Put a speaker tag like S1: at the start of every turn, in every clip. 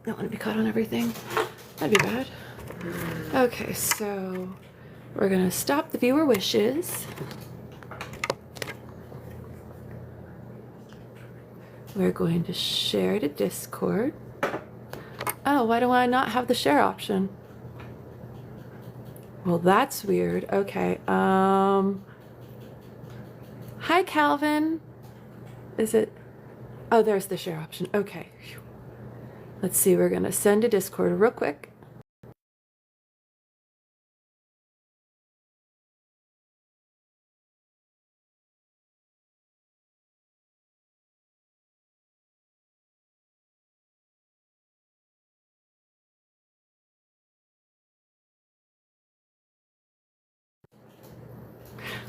S1: don't want to be caught on everything. That'd be bad. Okay, so we're gonna stop the viewer wishes. We're going to share to Discord. Oh, why do I not have the share option? Well, that's weird. Okay. Hi, Calvin. Is it? Oh, there's the share option. Okay. Let's see. We're going to send to Discord real quick.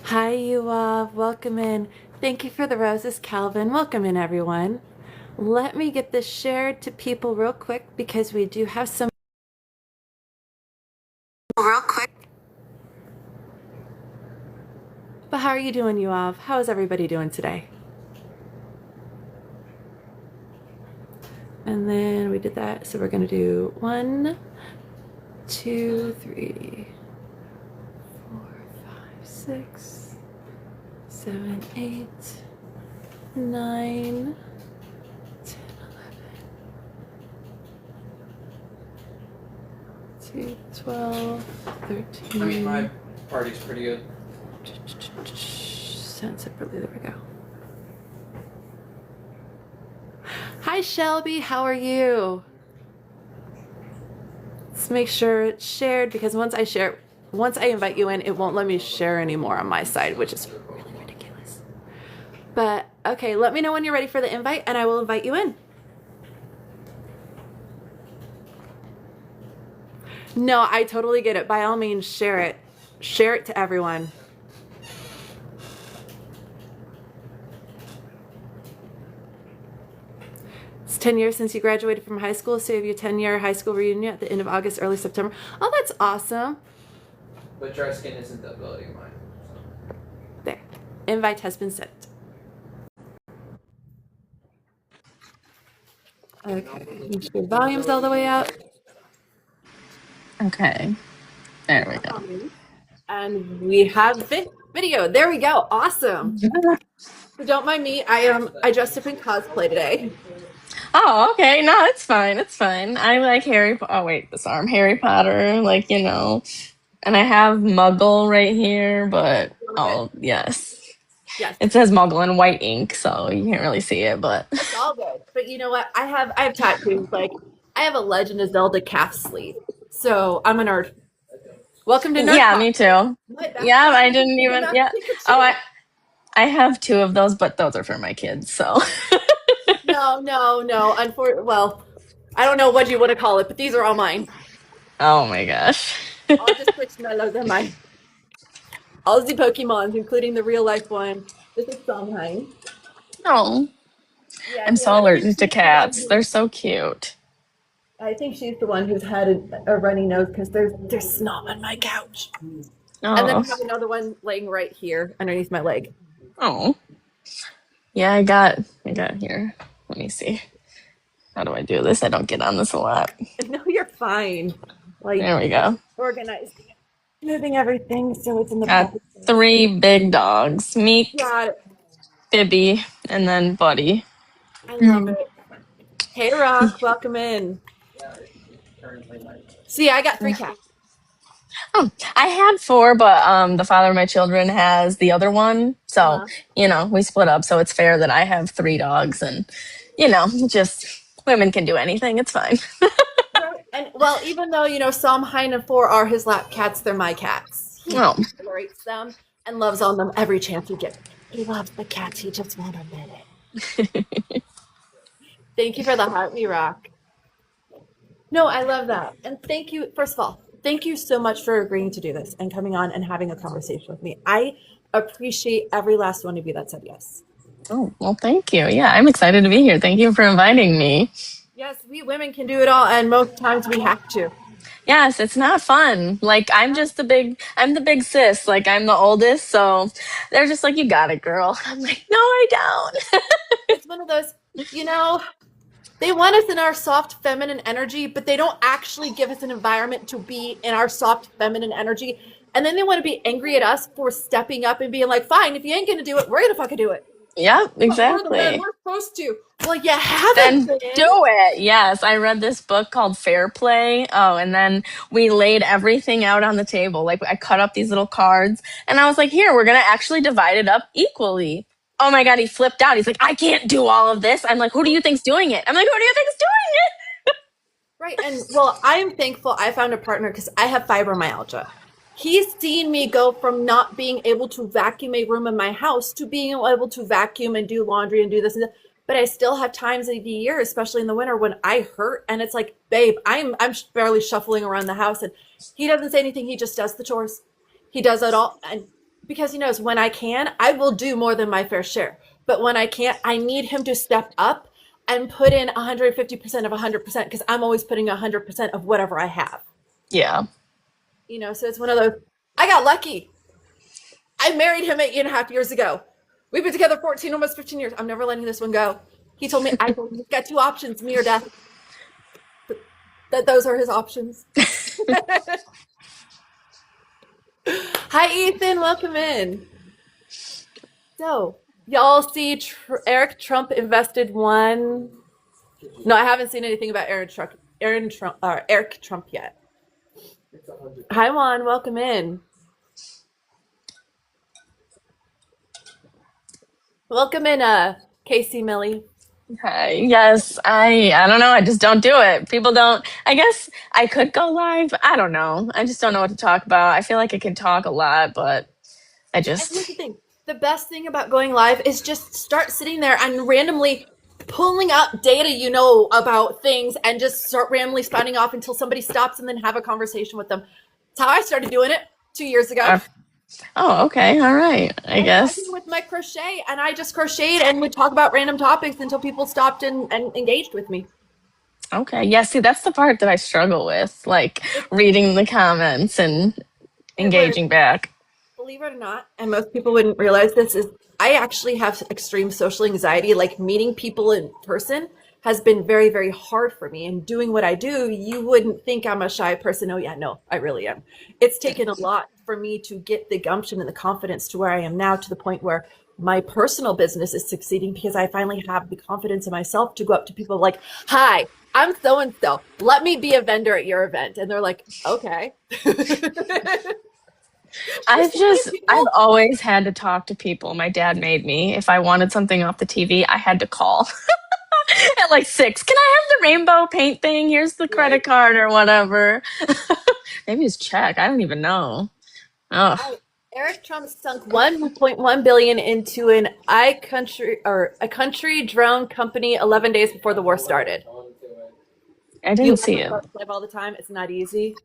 S1: Hi, you all. Welcome in. Thank you for the roses, Calvin. Welcome in, everyone. Let me get this shared to people real quick because we do have some. Real quick. But how are you doing, you all? How is everybody doing today? And then we did that. So we're going to do 1, 2, 3, 4, 5, 6, 7, 8, 9, 10, 11, 12, 13.
S2: I mean, my party's pretty good.
S1: Send separately. There we go. Hi, Shelby. How are you? Let's make sure it's shared because once I invite you in, it won't let me share anymore on my side, which is really ridiculous. But okay, let me know when you're ready for the invite and I will invite you in. No, I totally get it. By all means, share it. Share it to everyone. It's 10 years since you graduated from high school, so you have your 10-year high school reunion at the end of August, early September. Oh, that's awesome.
S2: But dry skin isn't the ability of mine. So.
S1: There. Invite has been sent. Okay. Make sure the volume's all the way up.
S3: Okay. There we go.
S1: And we have video. There we go. Awesome. So don't mind me. I dressed up in cosplay today.
S3: Oh, okay. No, it's fine. It's fine. I like oh wait, this arm. Harry Potter, like, you know. And I have Muggle right here, but oh yes.
S1: Yes.
S3: It says Muggle in white ink, so you can't really see it, but
S1: it's all good. But you know what? I have tattoos. Like I have a Legend of Zelda calf sleeve. So I'm a nerd. Welcome to Nerd.
S3: Yeah, me too. Yeah, I didn't even Oh, I have 2 of those, but those are for my kids, so
S1: No. Well, I don't know what you want to call it, but these are all mine.
S3: Oh my gosh.
S1: I'll just switch mellows and mine. All the Pokemons, including the real life one. This is Somheim.
S3: Oh.
S1: Yeah,
S3: I'm so allergic to cats. They're so cute.
S1: I think she's the one who's had a runny nose because there's snot on my couch.
S3: Oh.
S1: And then I have another one laying right here underneath my leg.
S3: Oh. Yeah, I got here. Let me see. How do I do this? I don't get on this a lot.
S1: No, you're fine. Like
S3: there we go.
S1: Organized. Moving everything so it's in the
S3: Got 3 big dogs. Meek, Bibby, and then Buddy.
S1: I love it. Hey Rock, welcome in. See, I got 3 cats.
S3: Oh, I had 4, but the father of my children has the other one. So, you know, we split up. So it's fair that I have 3 dogs and, you know, just women can do anything. It's fine.
S1: And well, even though, you know, Somheim and 4 are his lap cats, they're my cats. He tolerates them and loves on them every chance he gets. He loves the cats. He just won't admit it. Thank you for the heart, me Rock. No, I love that. And thank you, first of all, thank you so much for agreeing to do this and coming on and having a conversation with me. I appreciate every last one of you that said yes.
S3: Oh, well, thank you. Yeah, I'm excited to be here. Thank you for inviting me.
S1: Yes, we women can do it all, and most times we have to.
S3: Yes, it's not fun. Like, I'm the big sis. Like, I'm the oldest, so they're just like, you got it, girl. I'm like, no, I don't.
S1: It's one of those, you know, They want us in our soft feminine energy, but they don't actually give us an environment to be in our soft feminine energy. And then they want to be angry at us for stepping up and being like, fine, if you ain't gonna do it, we're gonna fucking do it.
S3: Yeah,
S1: We're the men,
S3: exactly.
S1: we're supposed to. Well, you haven't
S3: Then
S1: been.
S3: do it. Yes, I read this book called Fair Play. Oh, and then we laid everything out on the table. Like I cut up these little cards and I was like, here, we're going to actually divide it up equally. Oh my God, he flipped out. He's like, I can't do all of this. I'm like, who do you think's doing it? I'm like, who do you think's doing it?
S1: Right. And well, I'm thankful I found a partner because I have fibromyalgia. He's seen me go from not being able to vacuum a room in my house to being able to vacuum and do laundry and do this and that. But I still have times of the year, especially in the winter, when I hurt and it's like, babe, I'm barely shuffling around the house and he doesn't say anything. He just does the chores. He does it all. And because he knows when I can, I will do more than my fair share. But when I can't, I need him to step up and put in 150% of 100% because I'm always putting 100% of whatever I have.
S3: Yeah.
S1: So it's one of those, I got lucky. I married him 8.5 years ago. We've been together 14, almost 15 years. I'm never letting this one go. He told me, I got two options, me or death. That those are his options. Hi, Ethan. Welcome in. So, y'all see Eric Trump invested one. No, I haven't seen anything about Eric Trump yet. Hi, Juan. Welcome in. Welcome in, Casey Millie.
S3: Yes, I don't know. I just don't do it. People don't. I guess I could go live. But I don't know. I just don't know what to talk about. I feel like I can talk a lot, but I
S1: And here's
S3: just
S1: the thing. The best thing about going live is just start sitting there and randomly pulling out data about things and just start randomly spouting off until somebody stops and then have a conversation with them. That's how I started doing it 2 years ago.
S3: Oh, okay. All right. I guess.
S1: Started with my crochet and I just crocheted and would talk about random topics until people stopped and engaged with me.
S3: Okay. Yeah, see, that's the part that I struggle with, like reading the comments and engaging back.
S1: Believe it or not, and most people wouldn't realize this, is I actually have extreme social anxiety. Like meeting people in person has been very, very hard for me. And doing what I do, you wouldn't think I'm a shy person. Oh yeah, no, I really am. It's taken a lot for me to get the gumption and the confidence to where I am now, to the point where my personal business is succeeding because I finally have the confidence in myself to go up to people like, hi, I'm so-and-so. Let me be a vendor at your event. And they're like, okay.
S3: I've always had to talk to people. My dad made me. If I wanted something off the TV, I had to call at like 6. Can I have the rainbow paint thing? Here's the credit card or whatever. Maybe it's check. I don't even know. Oh,
S1: Eric Trump sunk 1.1 billion into a country drone company 11 days before the war started.
S3: I didn't see it.
S1: Live all the time. It's not easy.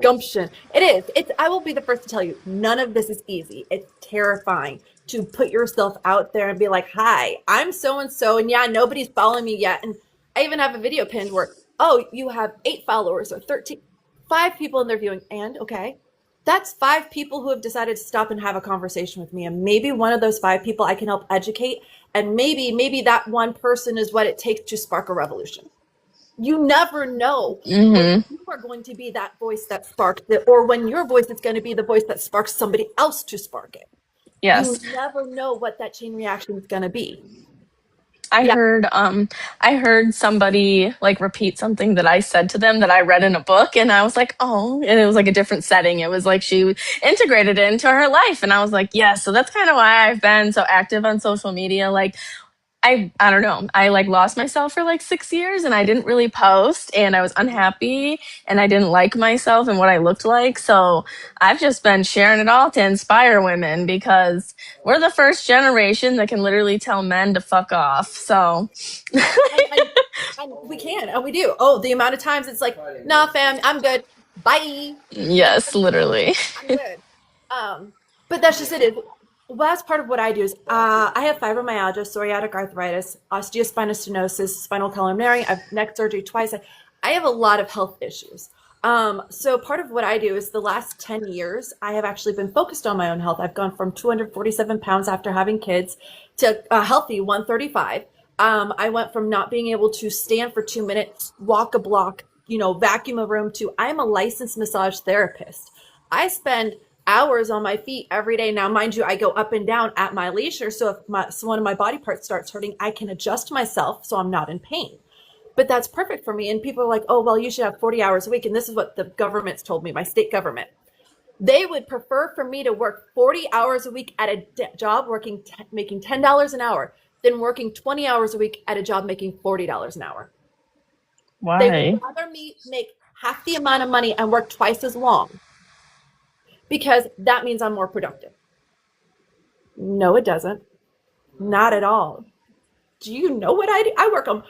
S1: Gumption. It is. I will be the first to tell you, none of this is easy. It's terrifying to put yourself out there and be like, hi, I'm so-and-so, and yeah, nobody's following me yet. And I even have a video pinned where, oh, you have 8 followers or 13, 5 people in their viewing. And okay, that's 5 people who have decided to stop and have a conversation with me. And maybe one of those 5 people I can help educate. And maybe that one person is what it takes to spark a revolution. You never know when you are going to be that voice that sparks it, or when your voice is going to be the voice that sparks somebody else to spark it.
S3: Yes.
S1: You never know what that chain reaction is going to be.
S3: I heard somebody like repeat something that I said to them that I read in a book, and I was like, oh, and it was like a different setting. It was like she integrated it into her life, and I was like, yes. So that's kind of why I've been so active on social media. Like I don't know. I like lost myself for like 6 years and I didn't really post and I was unhappy and I didn't like myself and what I looked like. So I've just been sharing it all to inspire women because we're the first generation that can literally tell men to fuck off. So
S1: and we can, and we do. Oh, the amount of times it's like, nah, fam, I'm good. Bye.
S3: Yes, literally.
S1: I'm good. But that's just it. Well, that's part of what I do is I have fibromyalgia, psoriatic arthritis, osteospinal stenosis, spinal column narrowing. I've neck surgery twice. I have a lot of health issues. So part of what I do is the last 10 years, I have actually been focused on my own health. I've gone from 247 pounds after having kids to a healthy 135. I went from not being able to stand for 2 minutes, walk a block, vacuum a room, to I'm a licensed massage therapist. I spend hours on my feet every day. Now, mind you, I go up and down at my leisure. So if one of my body parts starts hurting, I can adjust myself so I'm not in pain. But that's perfect for me. And people are like, oh, well, you should have 40 hours a week. And this is what the government's told me, my state government. They would prefer for me to work 40 hours a week at a job making $10 an hour than working 20 hours a week at a job making $40 an hour.
S3: Why?
S1: They would rather me make half the amount of money and work twice as long, because that means I'm more productive. No, it doesn't. Not at all. Do you know what I do? I work on.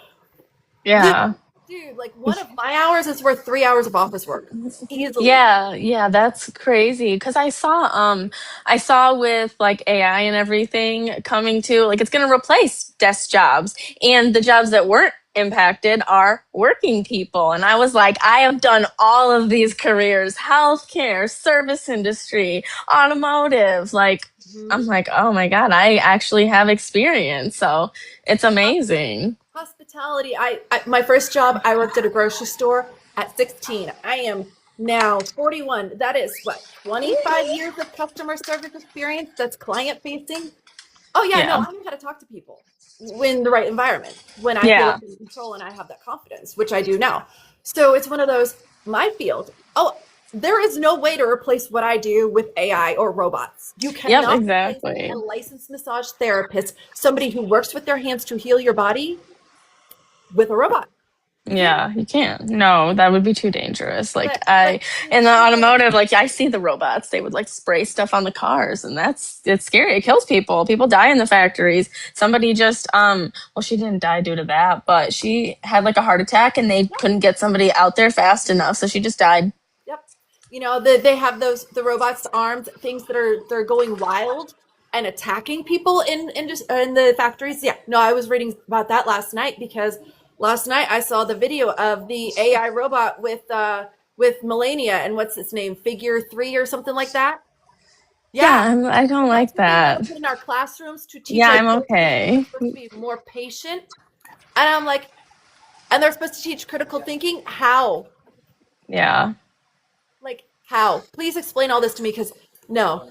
S3: Yeah.
S1: Dude, like one of my hours is worth 3 hours of office work. Easily.
S3: Yeah, that's crazy. Because I saw with like AI and everything coming to, like, it's going to replace desk jobs, and the jobs that weren't impacted are working people. And I was like, I have done all of these careers: healthcare, service industry, automotive. Like, I'm like, oh my God, I actually have experience. So it's amazing.
S1: Hospitality. My first job, I worked at a grocery store at 16. I am now 41. That is what, 25 years of customer service experience. That's client facing. Oh yeah, no, I know how to talk to people in the right environment, when I feel like I'm in control and I have that confidence, which I do now. So it's one of those, my field. Oh, there is no way to replace what I do with AI or robots. You cannot replace a licensed massage therapist, somebody who works with their hands to heal your body, with a robot.
S3: Yeah, you can't. No, that would be too dangerous. Like, in the automotive, like, I see the robots. They would like spray stuff on the cars, and it's scary. It kills people. People die in the factories. Somebody just, well, she didn't die due to that, but she had like a heart attack, and they couldn't get somebody out there fast enough, so she just died.
S1: Yep. They have the robots armed things they're going wild and attacking people in the factories. Yeah. No, I was reading about that last night, because last night I saw the video of the AI robot with Melania and what's its name, Figure 3 or something like that.
S3: Yeah, I don't like that.
S1: Put in our classrooms to teach.
S3: Yeah, I'm okay.
S1: We're supposed to be more patient, and I'm like, and they're supposed to teach critical thinking. How?
S3: Yeah.
S1: Like, how? Please explain all this to me, because no.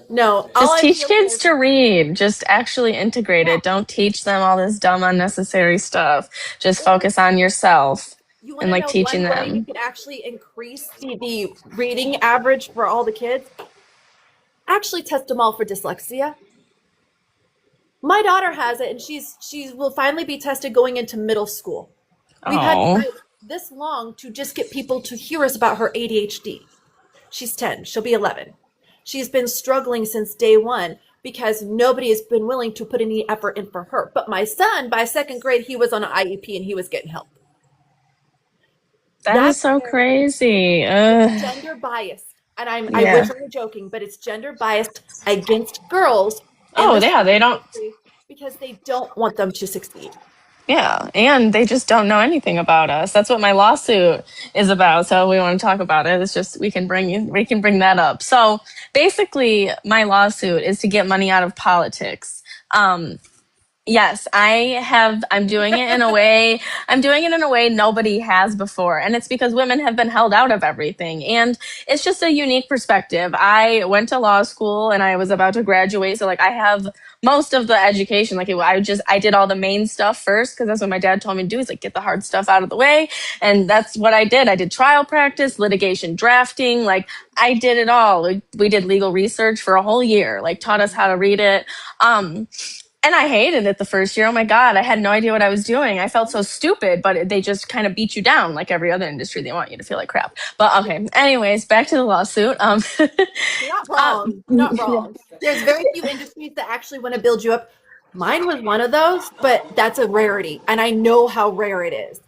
S3: Just teach kids to read. Just actually integrate it. Don't teach them all this dumb, unnecessary stuff. Just focus on yourself and like teaching them.
S1: You could actually increase the reading average for all the kids. Actually test them all for dyslexia. My daughter has it, and she will finally be tested going into middle school. We've had this long to just get people to hear us about her ADHD. She's 10. She'll be 11. She's been struggling since day one because nobody has been willing to put any effort in for her. But my son, by second grade, he was on an IEP and he was getting help.
S3: That's so crazy.
S1: Gender biased. And I wish I were joking, but it's gender biased against girls.
S3: They don't.
S1: Because they don't want them to succeed.
S3: Yeah, and they just don't know anything about us. That's what my lawsuit is about. So we want to talk about it. It's just we can bring that up. So basically, my lawsuit is to get money out of politics. Yes, I'm doing it in a way. I'm doing it in a way nobody has before. And it's because women have been held out of everything. And it's just a unique perspective. I went to law school and I was about to graduate. So like I have most of the education. Like I did all the main stuff first, because that's what my dad told me to do, is like get the hard stuff out of the way. And that's what I did. I did trial practice, litigation drafting. Like I did it all. We did legal research for a whole year, like taught us how to read it. And I hated it the first year. Oh my God, I had no idea what I was doing. I felt so stupid, but they just kind of beat you down like every other industry. They want you to feel like crap. But okay, anyways, back to the lawsuit.
S1: You're not wrong. Not wrong. There's very few industries that actually want to build you up. Mine was one of those, but that's a rarity. And I know how rare it is.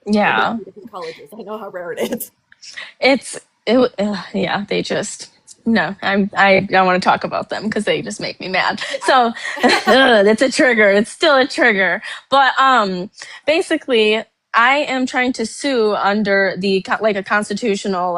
S3: Yeah.
S1: Colleges. I know how rare it is.
S3: They just... No, I don't want to talk about them because they just make me mad. So it's a trigger. It's still a trigger. But basically, I am trying to sue under a constitutional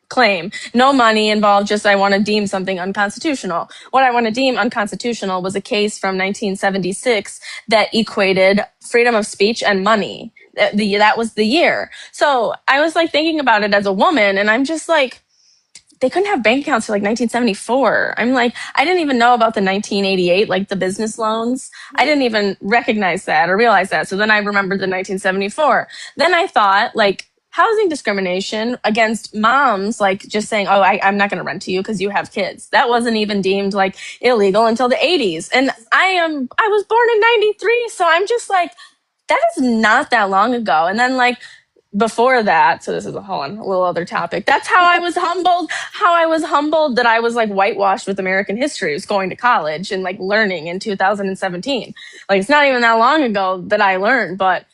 S3: claim. No money involved, just I want to deem something unconstitutional. What I want to deem unconstitutional was a case from 1976 that equated freedom of speech and money. That was the year. So I was like thinking about it as a woman, and I'm just like, they couldn't have bank accounts for like 1974. I'm like, I didn't even know about the 1988, like the business loans. I didn't even recognize that or realize that. So then I remembered the 1974. Then I thought like housing discrimination against moms, like just saying, oh, I'm not going to rent to you because you have kids. That wasn't even deemed like illegal until the 80s. And I was born in 93. So I'm just like, that is not that long ago. And then like, before that, so this is a little other topic. That's how I was humbled. How I was humbled that I was like whitewashed with American history. I was going to college and like learning in 2017. Like it's not even that long ago that I learned, but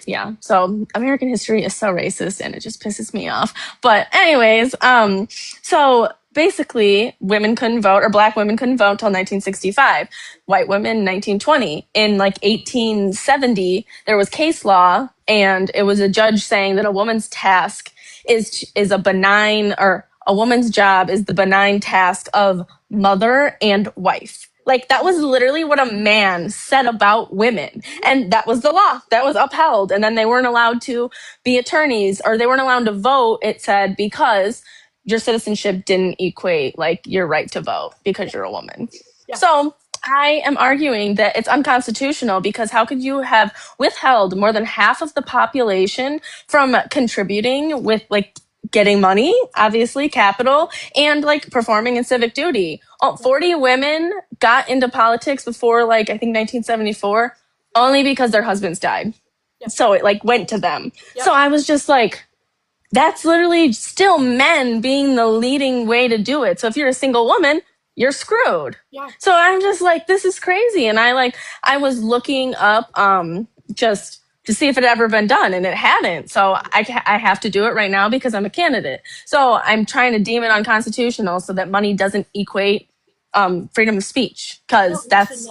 S3: yeah. So American history is so racist and it just pisses me off. But anyways, so basically women couldn't vote, or black women couldn't vote until 1965. White women 1920. In like 1870, there was case law, and it was a judge saying that a woman's task is a benign, or a woman's job is the benign task of mother and wife. Like that was literally what a man said about women. And that was the law that was upheld. And then they weren't allowed to be attorneys, or they weren't allowed to vote, it said, because your citizenship didn't equate like your right to vote because you're a woman. Yeah. So I am arguing that it's unconstitutional, because how could you have withheld more than half of the population from contributing with like getting money, obviously capital, and like performing in civic duty? 40 women got into politics before like I think 1974 only because their husbands died. Yep. So it like went to them. Yep. So I was just like, that's literally still men being the leading way to do it. So if you're a single woman, you're screwed. Yeah. So I'm just like, this is crazy. And I was looking up just to see if it had ever been done, and it hadn't. So I have to do it right now because I'm a candidate. So I'm trying to deem it unconstitutional so that money doesn't equate freedom of speech, because that's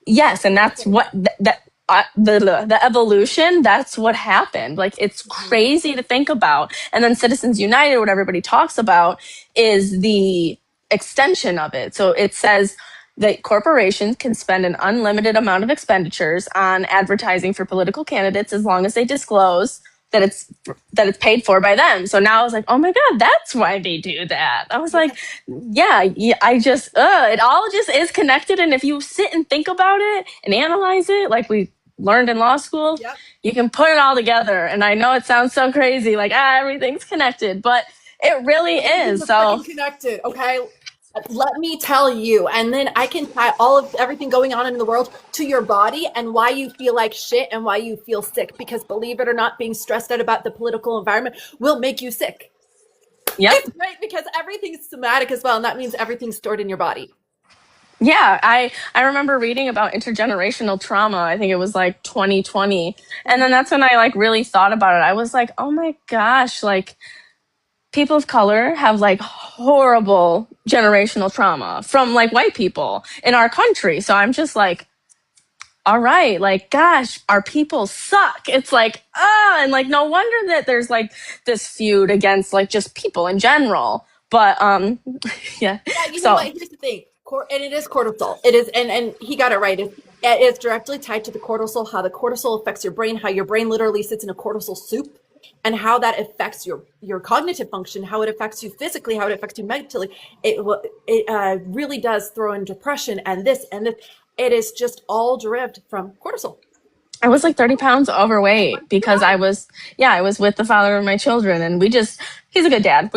S3: yes, and that's what the evolution, that's what happened. Like it's crazy to think about. And then Citizens United, what everybody talks about, is the extension of it. So it says that corporations can spend an unlimited amount of expenditures on advertising for political candidates as long as they disclose that it's paid for by them. So now I was like, oh my God, that's why they do that. I was like, yeah, I just, it all just is connected. And if you sit and think about it and analyze it, like we learned in law school, yep, you can put it all together. And I know it sounds so crazy, like, everything's connected, but it really is. So
S1: connected, okay? Let me tell you, and then I can tie everything going on in the world to your body and why you feel like shit and why you feel sick. Because believe it or not, being stressed out about the political environment will make you sick.
S3: Yep.
S1: It's great because everything's somatic as well, and that means everything's stored in your body.
S3: Yeah, I remember reading about intergenerational trauma. I think it was like 2020. And then that's when I like really thought about it. I was like, oh my gosh, like people of color have like horrible generational trauma from like white people in our country. So I'm just like, all right, like, gosh, our people suck. It's like, and like, no wonder that there's like this feud against like just people in general. But yeah.
S1: You know what? Here's the thing. And it is cortisol. It is, and he got it right. It's directly tied to the cortisol, how the cortisol affects your brain, how your brain literally sits in a cortisol soup, and how that affects your cognitive function, how it affects you physically, how it affects you mentally. It really does throw in depression and this. It is just all derived from cortisol.
S3: I was like 30 pounds overweight because I was with the father of my children, and he's a good dad.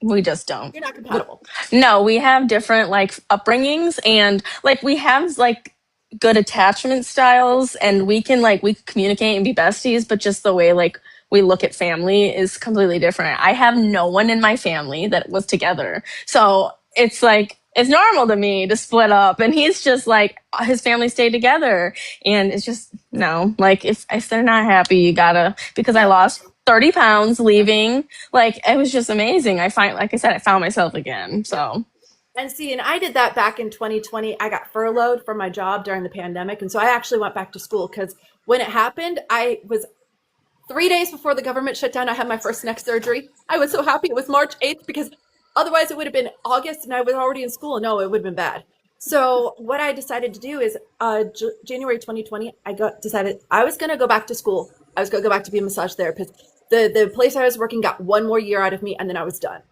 S3: We just don't.
S1: You're not compatible.
S3: No, we have different like upbringings, and like we have like good attachment styles, and we communicate and be besties, but just the way like we look at family is completely different. I have no one in my family that was together. So it's like, it's normal to me to split up, and he's just like, his family stayed together, and it's just, no, like if they're not happy, you gotta, because I lost 30 pounds leaving, like it was just amazing. I found myself again. So.
S1: And I did that back in 2020. I got furloughed from my job during the pandemic. And so I actually went back to school because when it happened, I was 3 days before the government shut down, I had my first neck surgery. I was so happy it was March 8th because otherwise it would have been August and I was already in school. No, it would have been bad. So what I decided to do is January 2020, decided I was going to go back to school. I was going to go back to be a massage therapist. The place I was working got 1 more year out of me and then I was done.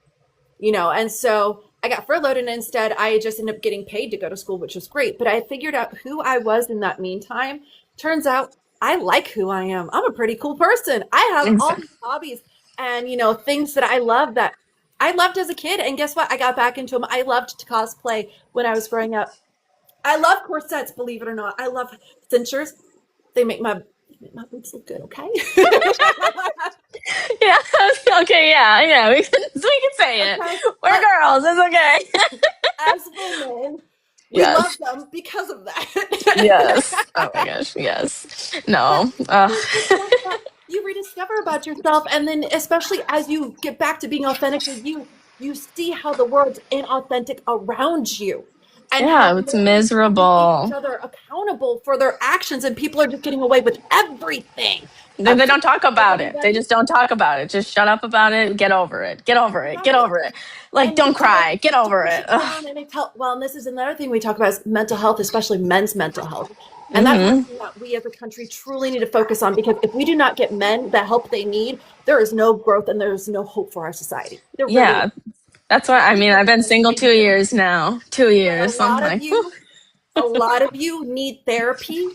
S1: And so I got furloughed and instead I just ended up getting paid to go to school, which was great. But I figured out who I was in that meantime. Turns out I like who I am. I'm a pretty cool person. I have all these hobbies and, things that I love that I loved as a kid. And guess what? I got back into them. I loved to cosplay when I was growing up. I love corsets, believe it or not. I love cinchers. They make my boobs look good, okay?
S3: Yeah. Okay. Yeah. We can say it.
S1: Okay.
S3: We're girls. It's okay.
S1: As women, we love them because of that.
S3: Yes. Oh my gosh. Yes. No.
S1: You rediscover about yourself, and then especially as you get back to being authentically you see how the world's inauthentic around you. And how
S3: it's miserable.
S1: each other accountable for their actions, and people are just getting away with everything.
S3: They don't talk about it. They just don't talk about it. Just shut up about it. Get over it. Get over it. Get over it. Like, don't cry. Get over it.
S1: And this is another thing we talk about is mental health, especially men's mental health. And that's something that we as a country truly need to focus on, because if we do not get men the help they need, there is no growth and there's no hope for our society.
S3: That's why, I've been single 2 years now. 2 years.
S1: A lot of you need therapy.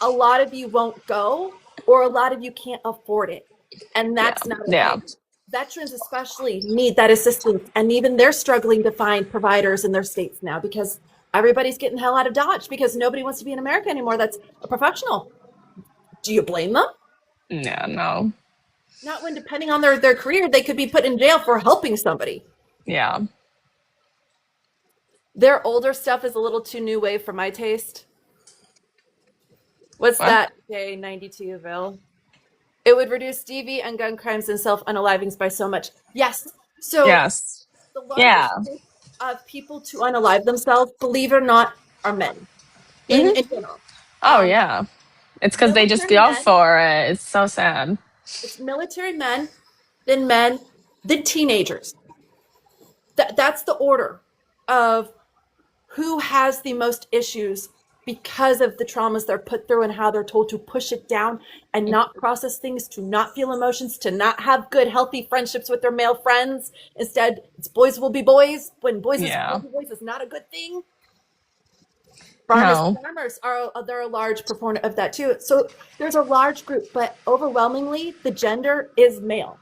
S1: A lot of you won't go, or a lot of you can't afford it. And that's not okay. Veterans especially need that assistance. And even they're struggling to find providers in their states now because everybody's getting the hell out of Dodge because nobody wants to be in America anymore that's a professional. Do you blame them?
S3: Yeah, no.
S1: Not when, depending on their career, they could be put in jail for helping somebody.
S3: Yeah.
S1: Their older stuff is a little too new wave for my taste. What's that? J92 bill. It would reduce DV and gun crimes and self-unalivings by so much. Yes. So the largest group of people to unalive themselves, believe it or not, are men. In general.
S3: Oh, yeah. It's because they just go for it. It's so sad.
S1: It's military men, then teenagers. That's the order of who has the most issues because of the traumas they're put through and how they're told to push it down and not process things, to not feel emotions, to not have good, healthy friendships with their male friends. Instead, it's boys will be boys when boys will be boys is not a good thing. Farmers they're a large proponent of that too. So there's a large group, but overwhelmingly the gender is male.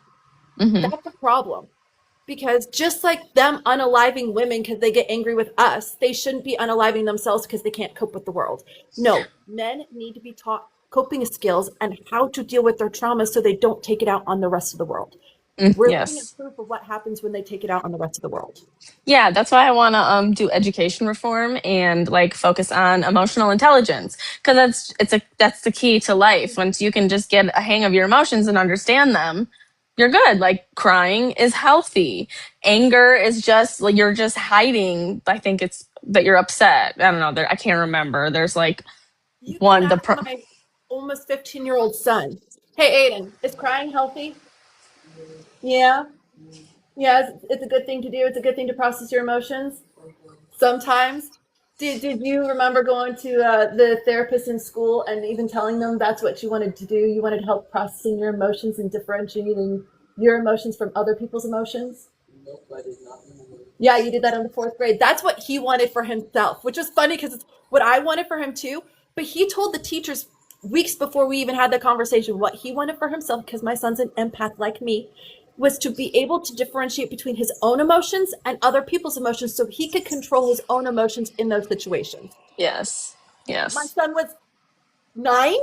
S1: That's a problem. Because just like them unaliving women because they get angry with us, they shouldn't be unaliving themselves because they can't cope with the world. No, men need to be taught coping skills and how to deal with their traumas so they don't take it out on the rest of the world. We're looking at proof of what happens when they take it out on the rest of the world.
S3: Yeah, that's why I want to do education reform and focus on emotional intelligence, because that's the key to life. Once you can just get a hang of your emotions and understand them, you're good. Like, crying is healthy. Anger is just you're just hiding. I think it's that you're upset. I don't know. I can't remember. There's my
S1: almost 15-year-old son. Hey, Aiden, is crying healthy? Yeah. Yeah, it's a good thing to do. It's a good thing to process your emotions. Sometimes. Did you remember going to the therapist in school and even telling them that's what you wanted to do? You wanted help processing your emotions and differentiating your emotions from other people's emotions?
S2: Nope, I did not.
S1: Yeah, you did that in the 4th grade. That's what he wanted for himself, which is funny because it's what I wanted for him too. But he told the teachers weeks before we even had the conversation what he wanted for himself, because my son's an empath like me, was to be able to differentiate between his own emotions and other people's emotions so he could control his own emotions in those situations.
S3: Yes.
S1: My son was 9,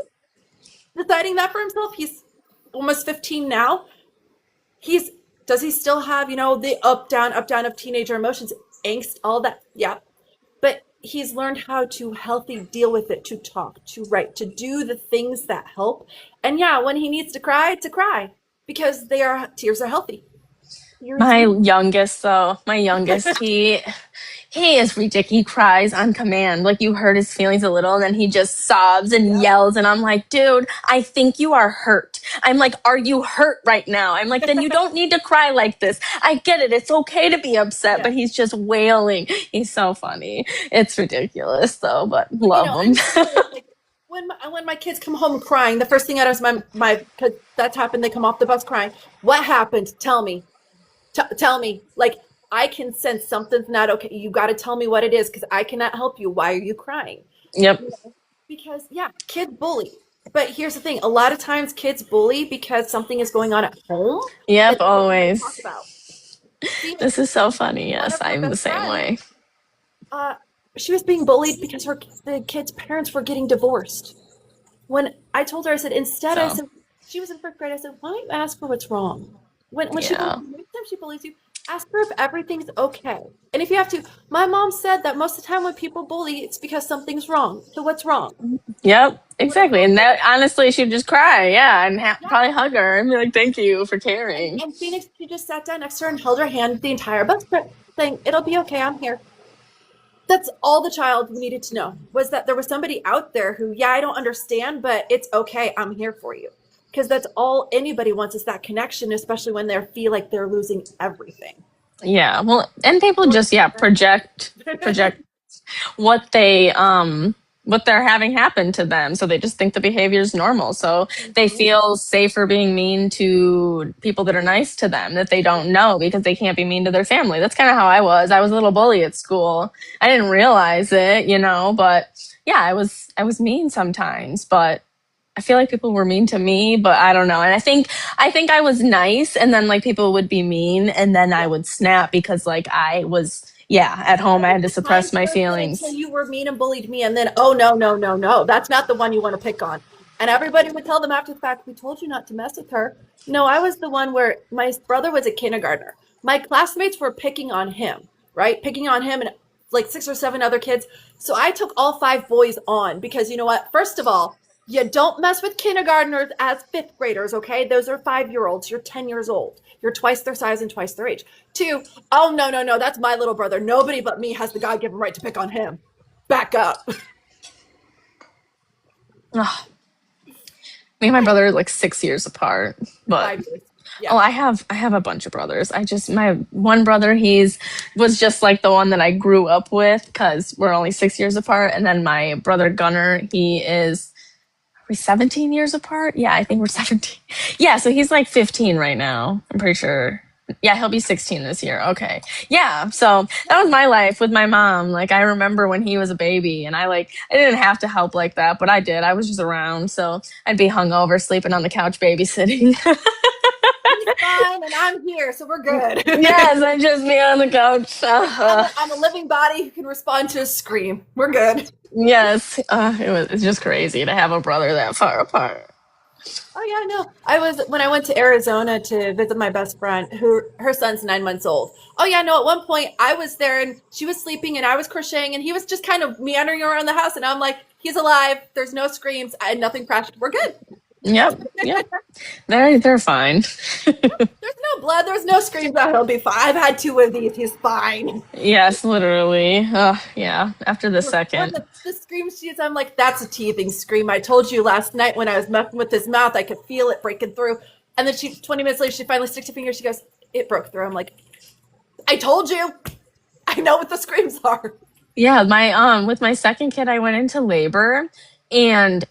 S1: deciding that for himself. He's almost 15 now. Does he still have, the up, down of teenager emotions, angst, all that? Yeah. But he's learned how to healthy deal with it, to talk, to write, to do the things that help. And yeah, when he needs to cry, because tears are healthy.
S3: My youngest, though, he is ridiculous. He cries on command. Like, you hurt his feelings a little, and then he just sobs and yells. And I'm like, dude, I think you are hurt. I'm like, are you hurt right now? I'm like, then you don't need to cry like this. I get it. It's okay to be upset, but he's just wailing. He's so funny. It's ridiculous, though, but love him.
S1: Like, when my kids come home crying, the first thing out of my cause that's happened. They come off the bus crying. What happened? Tell me. Tell me. Like, I can sense something's not okay. You got to tell me what it is because I cannot help you. Why are you crying?
S3: Yep.
S1: Because kids bully. But here's the thing: a lot of times kids bully because something is going on at home.
S3: Yep. Always.
S1: Talk about.
S3: This is so funny. Yes, I'm the same way.
S1: She was being bullied because the kid's parents were getting divorced. When I told her, I said, I said, she was in 5th grade. I said, why don't you ask her what's wrong? When she bullies you, next time she bullies you, ask her if everything's okay. And if you have to, my mom said that most of the time when people bully, it's because something's wrong. So what's wrong?
S3: Yep, exactly. And that, honestly, she'd just cry. Yeah, and probably hug her and be like, thank you for caring.
S1: And Phoenix, she just sat down next to her and held her hand the entire bus trip, saying, it'll be okay, I'm here. That's all the child needed to know, was that there was somebody out there who, I don't understand, but it's okay, I'm here for you. Because that's all anybody wants, is that connection, especially when they feel like they're losing everything.
S3: Yeah, well, and people just project what they're having happen to them, so they just think the behavior is normal, so they feel safer being mean to people that are nice to them that they don't know because they can't be mean to their family. That's kind of how I was a little bully at school. I didn't realize it, but I was mean sometimes, but I feel like people were mean to me, but I don't know. And I think I was nice, and then like people would be mean, and then I would snap because like I was at home I had to suppress my feelings.
S1: Until you were mean and bullied me, and then no, that's not the one you want to pick on. And everybody would tell them after the fact, we told you not to mess with her. No, I was the one where my brother was a kindergartner. My classmates were picking on him, right? Picking on him and like 6 or 7 other kids. So I took all 5 boys on because you know what? First of all, you don't mess with kindergartners as 5th graders, okay? Those are 5-year-olds. You're 10 years old. You're twice their size and twice their age. 2, oh, no, that's my little brother. Nobody but me has the God-given right to pick on him. Back up.
S3: Me and my brother are like 6 years apart, but
S1: 5 years.
S3: Yeah. Oh, I have a bunch of brothers. My one brother, was just like the one that I grew up with because we're only 6 years apart. And then my brother Gunnar, are we 17 years apart? Yeah, I think we're 17. Yeah, so he's like 15 right now. I'm pretty sure. Yeah, he'll be 16 this year. Okay. Yeah, so that was my life with my mom. Like, I remember when he was a baby, and I didn't have to help like that, but I did. I was just around, so I'd be hungover, sleeping on the couch, babysitting.
S1: He's fine, and I'm here, so we're good.
S3: Yes, I'd just be on the couch.
S1: I'm a living body who can respond to a scream. We're good.
S3: Yes, it's just crazy to have a brother that far apart.
S1: Oh yeah, no. When I went to Arizona to visit my best friend, her son's 9 months old. Oh yeah, no. At one point, I was there and she was sleeping and I was crocheting and he was just kind of meandering around the house and I'm like, he's alive. There's no screams. Nothing crashed. We're good.
S3: Yep. They're fine.
S1: There's no blood. There's no screams. He'll be fine. I've had 2 of these. He's fine.
S3: Yes, literally. Yeah. After the second.
S1: The scream I'm like, that's a teething scream. I told you last night when I was messing with his mouth, I could feel it breaking through. And then 20 minutes later, she finally sticks her finger. She goes, it broke through. I'm like, I told you. I know what the screams are.
S3: Yeah, with my second kid, I went into labor and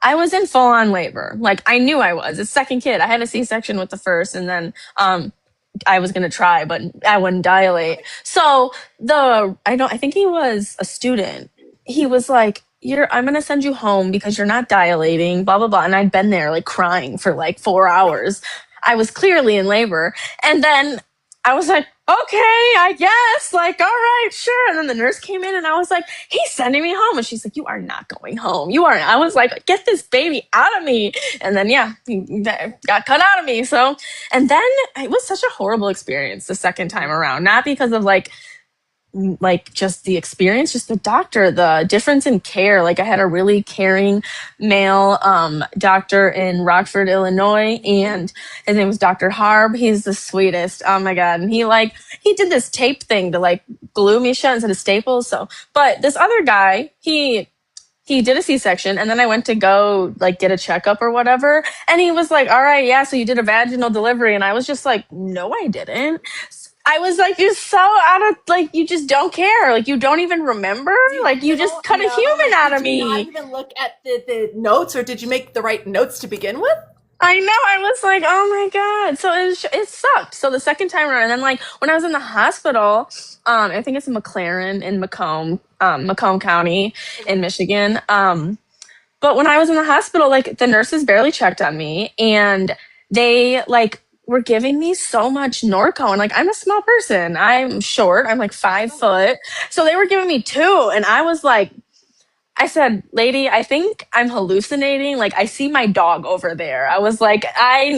S3: I was in full on labor. Like, I knew I was. It's second kid. I had a C-section with the first, and then I was gonna try, but I wouldn't dilate. So I think he was a student. He was like, I'm gonna send you home because you're not dilating, blah blah blah. And I'd been there like crying for like 4 hours. I was clearly in labor, and then I was like, okay, I guess, like, all right, sure. And then the nurse came in and I was like, he's sending me home. And she's like, you are not going home. You are. I was like, get this baby out of me. And then, he got cut out of me. So, and then it was such a horrible experience the second time around, not because of like like just the experience, just the doctor, the difference in care. Like I had a really caring male doctor in Rockford, Illinois, and his name was Dr. Harb. He's the sweetest. Oh my God. And he did this tape thing to like glue me shut instead of staples. So, but this other guy, he did a C-section, and then I went to go like get a checkup or whatever. And he was like, all right, yeah, so you did a vaginal delivery. And I was just like, no, I didn't. I was like, you're so out of, like, you just don't care. Like, you don't even remember. Like, you just cut a human out of me.
S1: Did you not even look at the notes, or did you make the right notes to begin with?
S3: I know. I was like, oh my God. So it sucked. So the second time around, and then like when I was in the hospital, I think it's in McLaren in Macomb County in Michigan. But when I was in the hospital, like the nurses barely checked on me, and they like were giving me so much Norco. And like I'm a small person. I'm short. I'm like 5 foot. So they were giving me 2, and I was like, I said, lady, I think I'm hallucinating. Like, I see my dog over there. I was like,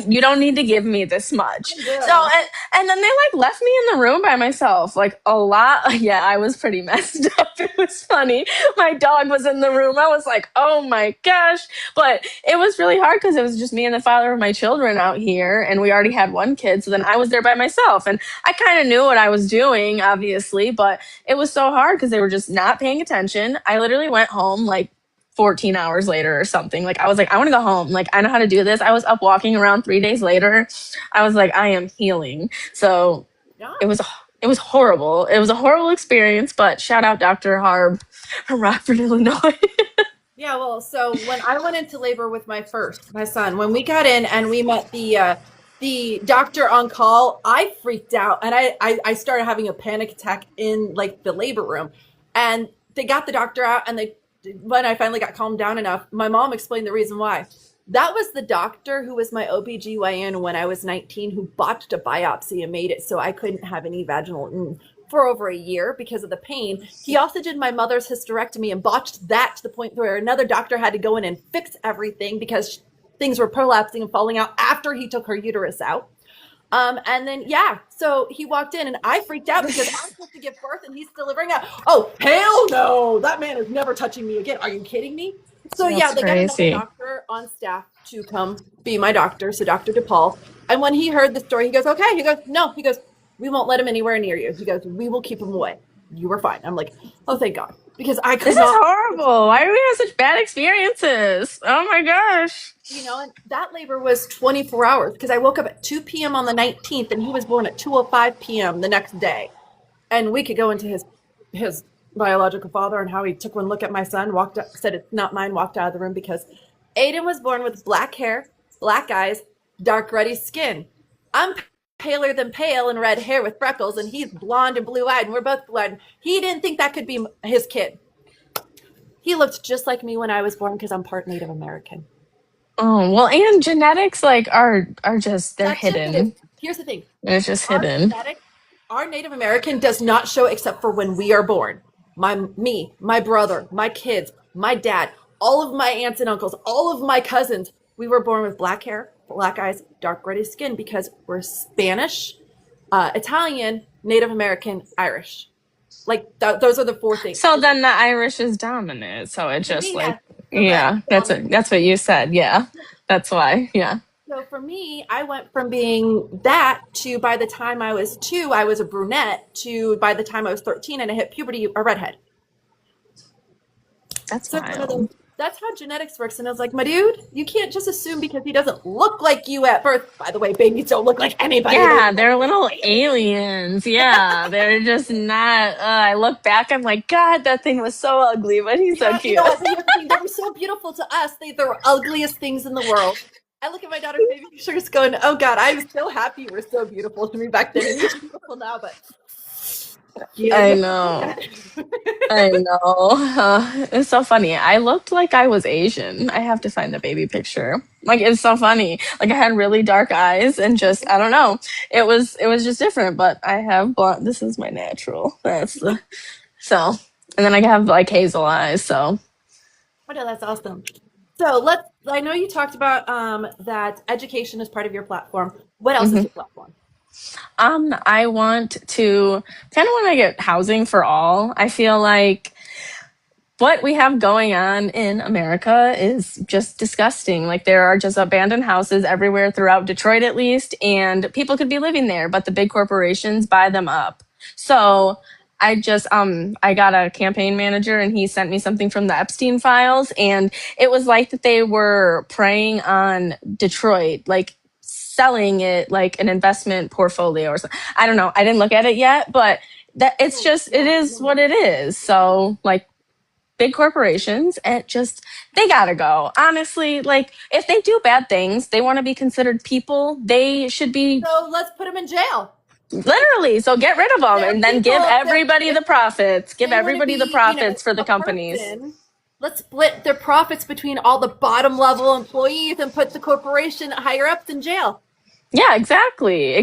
S3: you don't need to give me this much. So, and then they like left me in the room by myself, like a lot. Yeah, I was pretty messed up. It was funny. My dog was in the room. I was like, oh my gosh. But it was really hard because it was just me and the father of my children out here. And we already had one kid. So then I was there by myself. And I kind of knew what I was doing, obviously, but it was so hard because they were just not paying attention. I literally went home like 14 hours later or something. Like I was like, I want to go home. Like I know how to do this. I was up walking around 3 days later. I was like, I am healing. So it was horrible. It was a horrible experience, but shout out Dr. Harb from Rockford, Illinois.
S1: Yeah, well, so when I went into labor with my son, when we got in and we met the doctor on call, I freaked out, and I started having a panic attack in like the labor room. And they got the doctor out, and when I finally got calmed down enough, my mom explained the reason why. That was the doctor who was my OBGYN when I was 19, who botched a biopsy and made it so I couldn't have any vaginal for over a year because of the pain. He also did my mother's hysterectomy and botched that to the point where another doctor had to go in and fix everything because things were prolapsing and falling out after he took her uterus out. And then, yeah, so he walked in and I freaked out because I'm supposed to give birth and he's delivering out. Oh, hell no. That man is never touching me again. Are you kidding me? So
S3: That's
S1: yeah, they
S3: crazy.
S1: got another doctor on staff to come be my doctor. So Dr. DePaul. And when he heard the story, he goes, okay. He goes, no, he goes, we won't let him anywhere near you. He goes, we will keep him away. You were fine. I'm like, oh, thank God. Because I could
S3: This is horrible. Why do we have such bad experiences? Oh my gosh.
S1: You know, and that labor was 24 hours because I woke up at 2 p.m. on the 19th and he was born at 2:05 p.m. the next day. And we could go into his biological father and how he took one look at my son, walked up, said it's not mine, walked out of the room because Aiden was born with black hair, black eyes, dark ruddy skin. I'm paler than pale and red hair with freckles, and he's blonde and blue-eyed, and we're both blonde. He didn't think that could be his kid. He looked just like me when I was born because I'm part Native American.
S3: Oh, well, and genetics like are just they're hidden.
S1: Here's the thing.
S3: It's just hidden.
S1: Our Native American does not show except for when we are born. My brother, my kids, my dad, all of my aunts and uncles, all of my cousins, we were born with black hair, black eyes, dark ruddy skin because we're Spanish, Italian, Native American, Irish. Like those are the 4 things.
S3: So then the Irish is dominant. So it just that's what you said. Yeah, that's why. Yeah.
S1: So for me, I went from being that to by the time I was 2, I was a brunette to by the time I was 13 and I hit puberty, a redhead.
S3: That's wild.
S1: That's how genetics works. And I was like, my dude, you can't just assume because he doesn't look like you at birth. By the way, babies don't look like anybody.
S3: Yeah, they're little aliens. Yeah, they're just not. I look back, I'm like, God, that thing was so ugly, but he's so cute.
S1: You know, they were so beautiful to us. They're ugliest things in the world. I look at my daughter's baby pictures going, oh God, I'm so happy you were so beautiful to me back then. And you're beautiful now, but...
S3: I know. I know. It's so funny. I looked like I was Asian. I have to find the baby picture. Like, it's so funny. Like, I had really dark eyes and just, I don't know. It was just different, but I have blonde. This is my natural. And then I have like hazel eyes, so.
S1: Oh, no, that's awesome. So I know you talked about that education is part of your platform. What else is your platform?
S3: I want to kind of want to get housing for all. I feel like what we have going on in America is just disgusting. Like there are just abandoned houses everywhere throughout Detroit, at least, and people could be living there, but the big corporations buy them up. So I got a campaign manager and he sent me something from the Epstein files, and it was like that they were preying on Detroit, like selling it like an investment portfolio or something. I don't know. I didn't look at it yet, but that it's just it is what it is. So like big corporations, they gotta go, honestly. Like if they do bad things, they want to be considered people, they should be
S1: So let's put them in jail.
S3: literally, so get rid of them and then give everybody the profits for the companies.
S1: Let's split their profits between all the bottom level employees and put the corporation higher ups in jail.
S3: Yeah, exactly,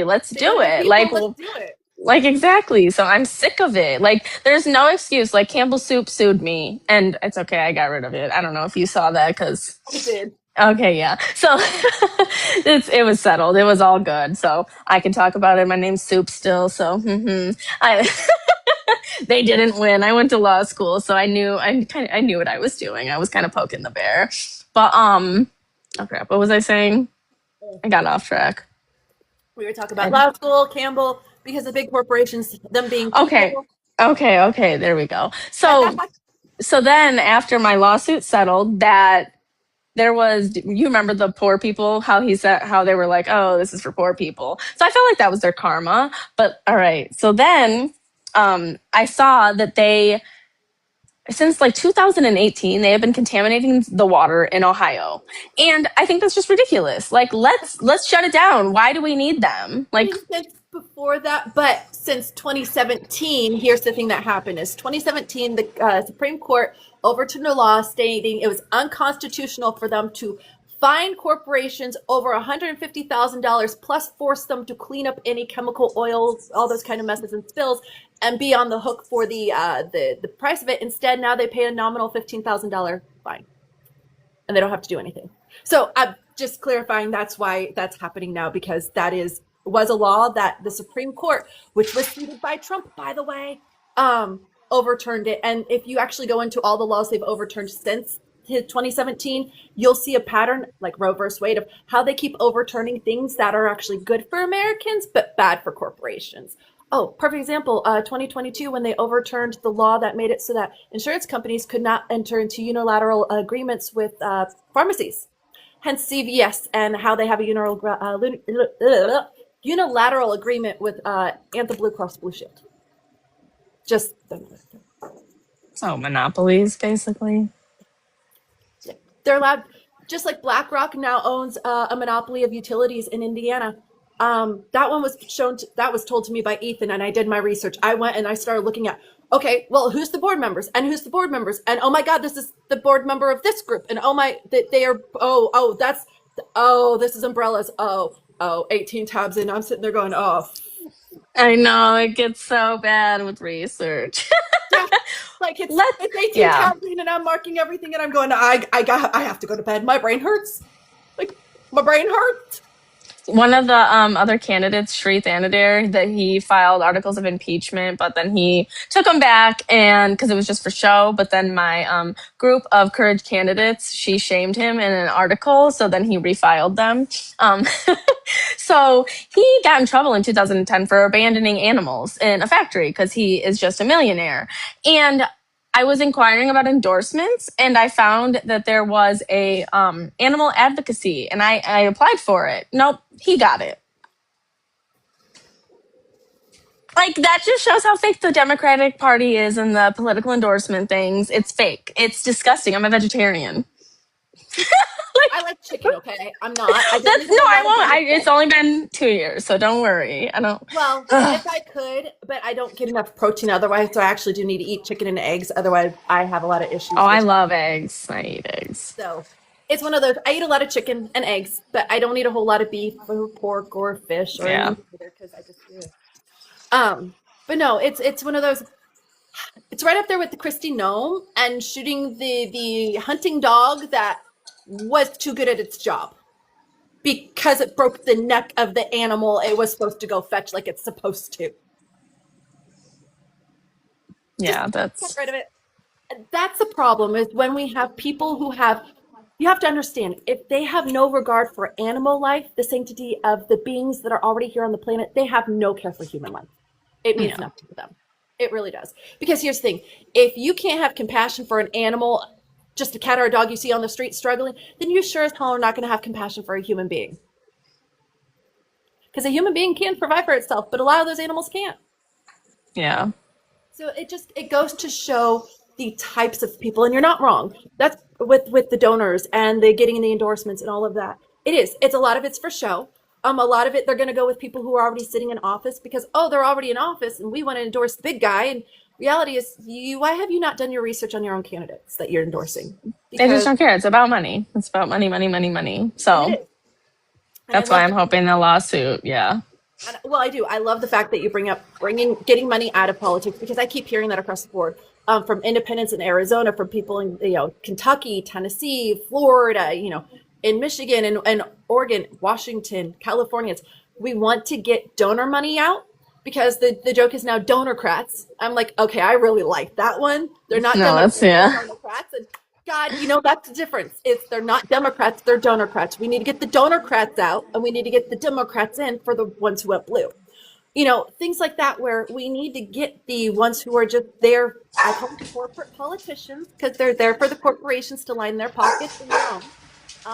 S3: let's do it.
S1: Let's do it.
S3: Like, exactly. So I'm sick of it. Like, there's no excuse. Like, Campbell Soup sued me, and it's okay. I got rid of it. I don't know if you saw that, because
S1: I did.
S3: Okay, yeah. So it was settled. It was all good. So I can talk about it. My name's Soup still. So they didn't win. I went to law school, so I knew what I was doing. I was kind of poking the bear. But oh crap, what was I saying? I got off track.
S1: We were talking about law school, Campbell, because the big corporations, them being people.
S3: Okay, there we go. So then after my lawsuit settled, that there was, you remember the poor people, how they were like, oh, this is for poor people. So I felt like that was their karma. But all right. So then I saw that since like 2018, they have been contaminating the water in Ohio. And I think that's just ridiculous. Like, let's shut it down. Why do we need them? Like,
S1: before that, but since 2017, here's the thing that happened is 2017, the Supreme Court overturned a law stating it was unconstitutional for them to fine corporations over $150,000 plus force them to clean up any chemical oils, all those kind of messes and spills, and be on the hook for the price of it. Instead, now they pay a nominal $15,000 fine, and they don't have to do anything. So I'm just clarifying that's why that's happening now, because that was a law that the Supreme Court, which was seated by Trump, by the way, overturned it. And if you actually go into all the laws they've overturned since 2017, you'll see a pattern like Roe versus Wade of how they keep overturning things that are actually good for Americans, but bad for corporations. Oh, perfect example, 2022, when they overturned the law that made it so that insurance companies could not enter into unilateral agreements with pharmacies. Hence CVS and how they have a unilateral agreement with Anthem Blue Cross Blue Shield. Just
S3: so monopolies, basically.
S1: They're allowed, just like BlackRock now owns a monopoly of utilities in Indiana. That one was that was told to me by Ethan, and I did my research. I went and I started looking at, okay, well, who's the board members, and who's the board members, and oh my God, this is the board member of this group, and oh my, they are, this is umbrellas, 18 tabs in. I'm sitting there going, oh.
S3: I know, it gets so bad with research.
S1: Yeah, like it's 18 tabs in, and I'm marking everything, and I'm going, I have to go to bed. My brain hurts. Like, my brain hurts.
S3: One of the other candidates, Shree Thanadar, that he filed articles of impeachment, but then he took them back, and because it was just for show. But then my group of Courage candidates, she shamed him in an article, so then he refiled them. So he got in trouble in 2010 for abandoning animals in a factory because he is just a millionaire. And I was inquiring about endorsements, and I found that there was a animal advocacy, and I applied for it. Nope, he got it. Like, that just shows how fake the Democratic Party is and the political endorsement things. It's fake. It's disgusting. I'm a vegetarian.
S1: I like chicken, okay? I'm not. I
S3: won't. It's only been 2 years, so don't worry. I don't.
S1: Well, if I could, but I don't get enough protein otherwise, so I actually do need to eat chicken and eggs. Otherwise, I have a lot of issues.
S3: Oh, I love eggs. I eat eggs.
S1: So it's one of those. I eat a lot of chicken and eggs, but I don't eat a whole lot of beef or pork or fish or anything because I just do. But no, it's one of those. It's right up there with the Christy Gnome and shooting the hunting dog that was too good at its job. because it broke the neck of the animal it was supposed to go fetch like it's supposed to.
S3: Yeah,
S1: Just get rid of it. That's the problem is when we have people who have, you have to understand, if they have no regard for animal life, the sanctity of the beings that are already here on the planet, they have no care for human life. It means nothing to them. It really does. Because here's the thing, if you can't have compassion for an animal, just a cat or a dog you see on the street struggling, then you sure as hell are not going to have compassion for a human being. Because a human being can provide for itself, but a lot of those animals can't.
S3: Yeah.
S1: So it goes to show the types of people, and you're not wrong. That's with the donors and the getting the endorsements and all of that. It's a lot of it's for show. A lot of it they're going to go with people who are already sitting in office because they're already in office and we want to endorse the big guy. And reality is, why have you not done your research on your own candidates that you're endorsing?
S3: They just don't care. It's about money. It's about money, money, money, money. So that's why I'm hoping the lawsuit. Yeah.
S1: Well, I do. I love the fact that you bring up getting money out of politics because I keep hearing that across the board from independents in Arizona, from people in Kentucky, Tennessee, Florida, in Michigan and Oregon, Washington, California. We want to get donor money out because the joke is now Donorcrats. I'm like, okay, I really like that one. They're not Democrats, and God, that's the difference. They're not Democrats, they're Donorcrats. We need to get the Donorcrats out and we need to get the Democrats in for the ones who went blue. Things like that where we need to get the ones who are just there, I call them corporate politicians, because they're there for the corporations to line their pockets and their own.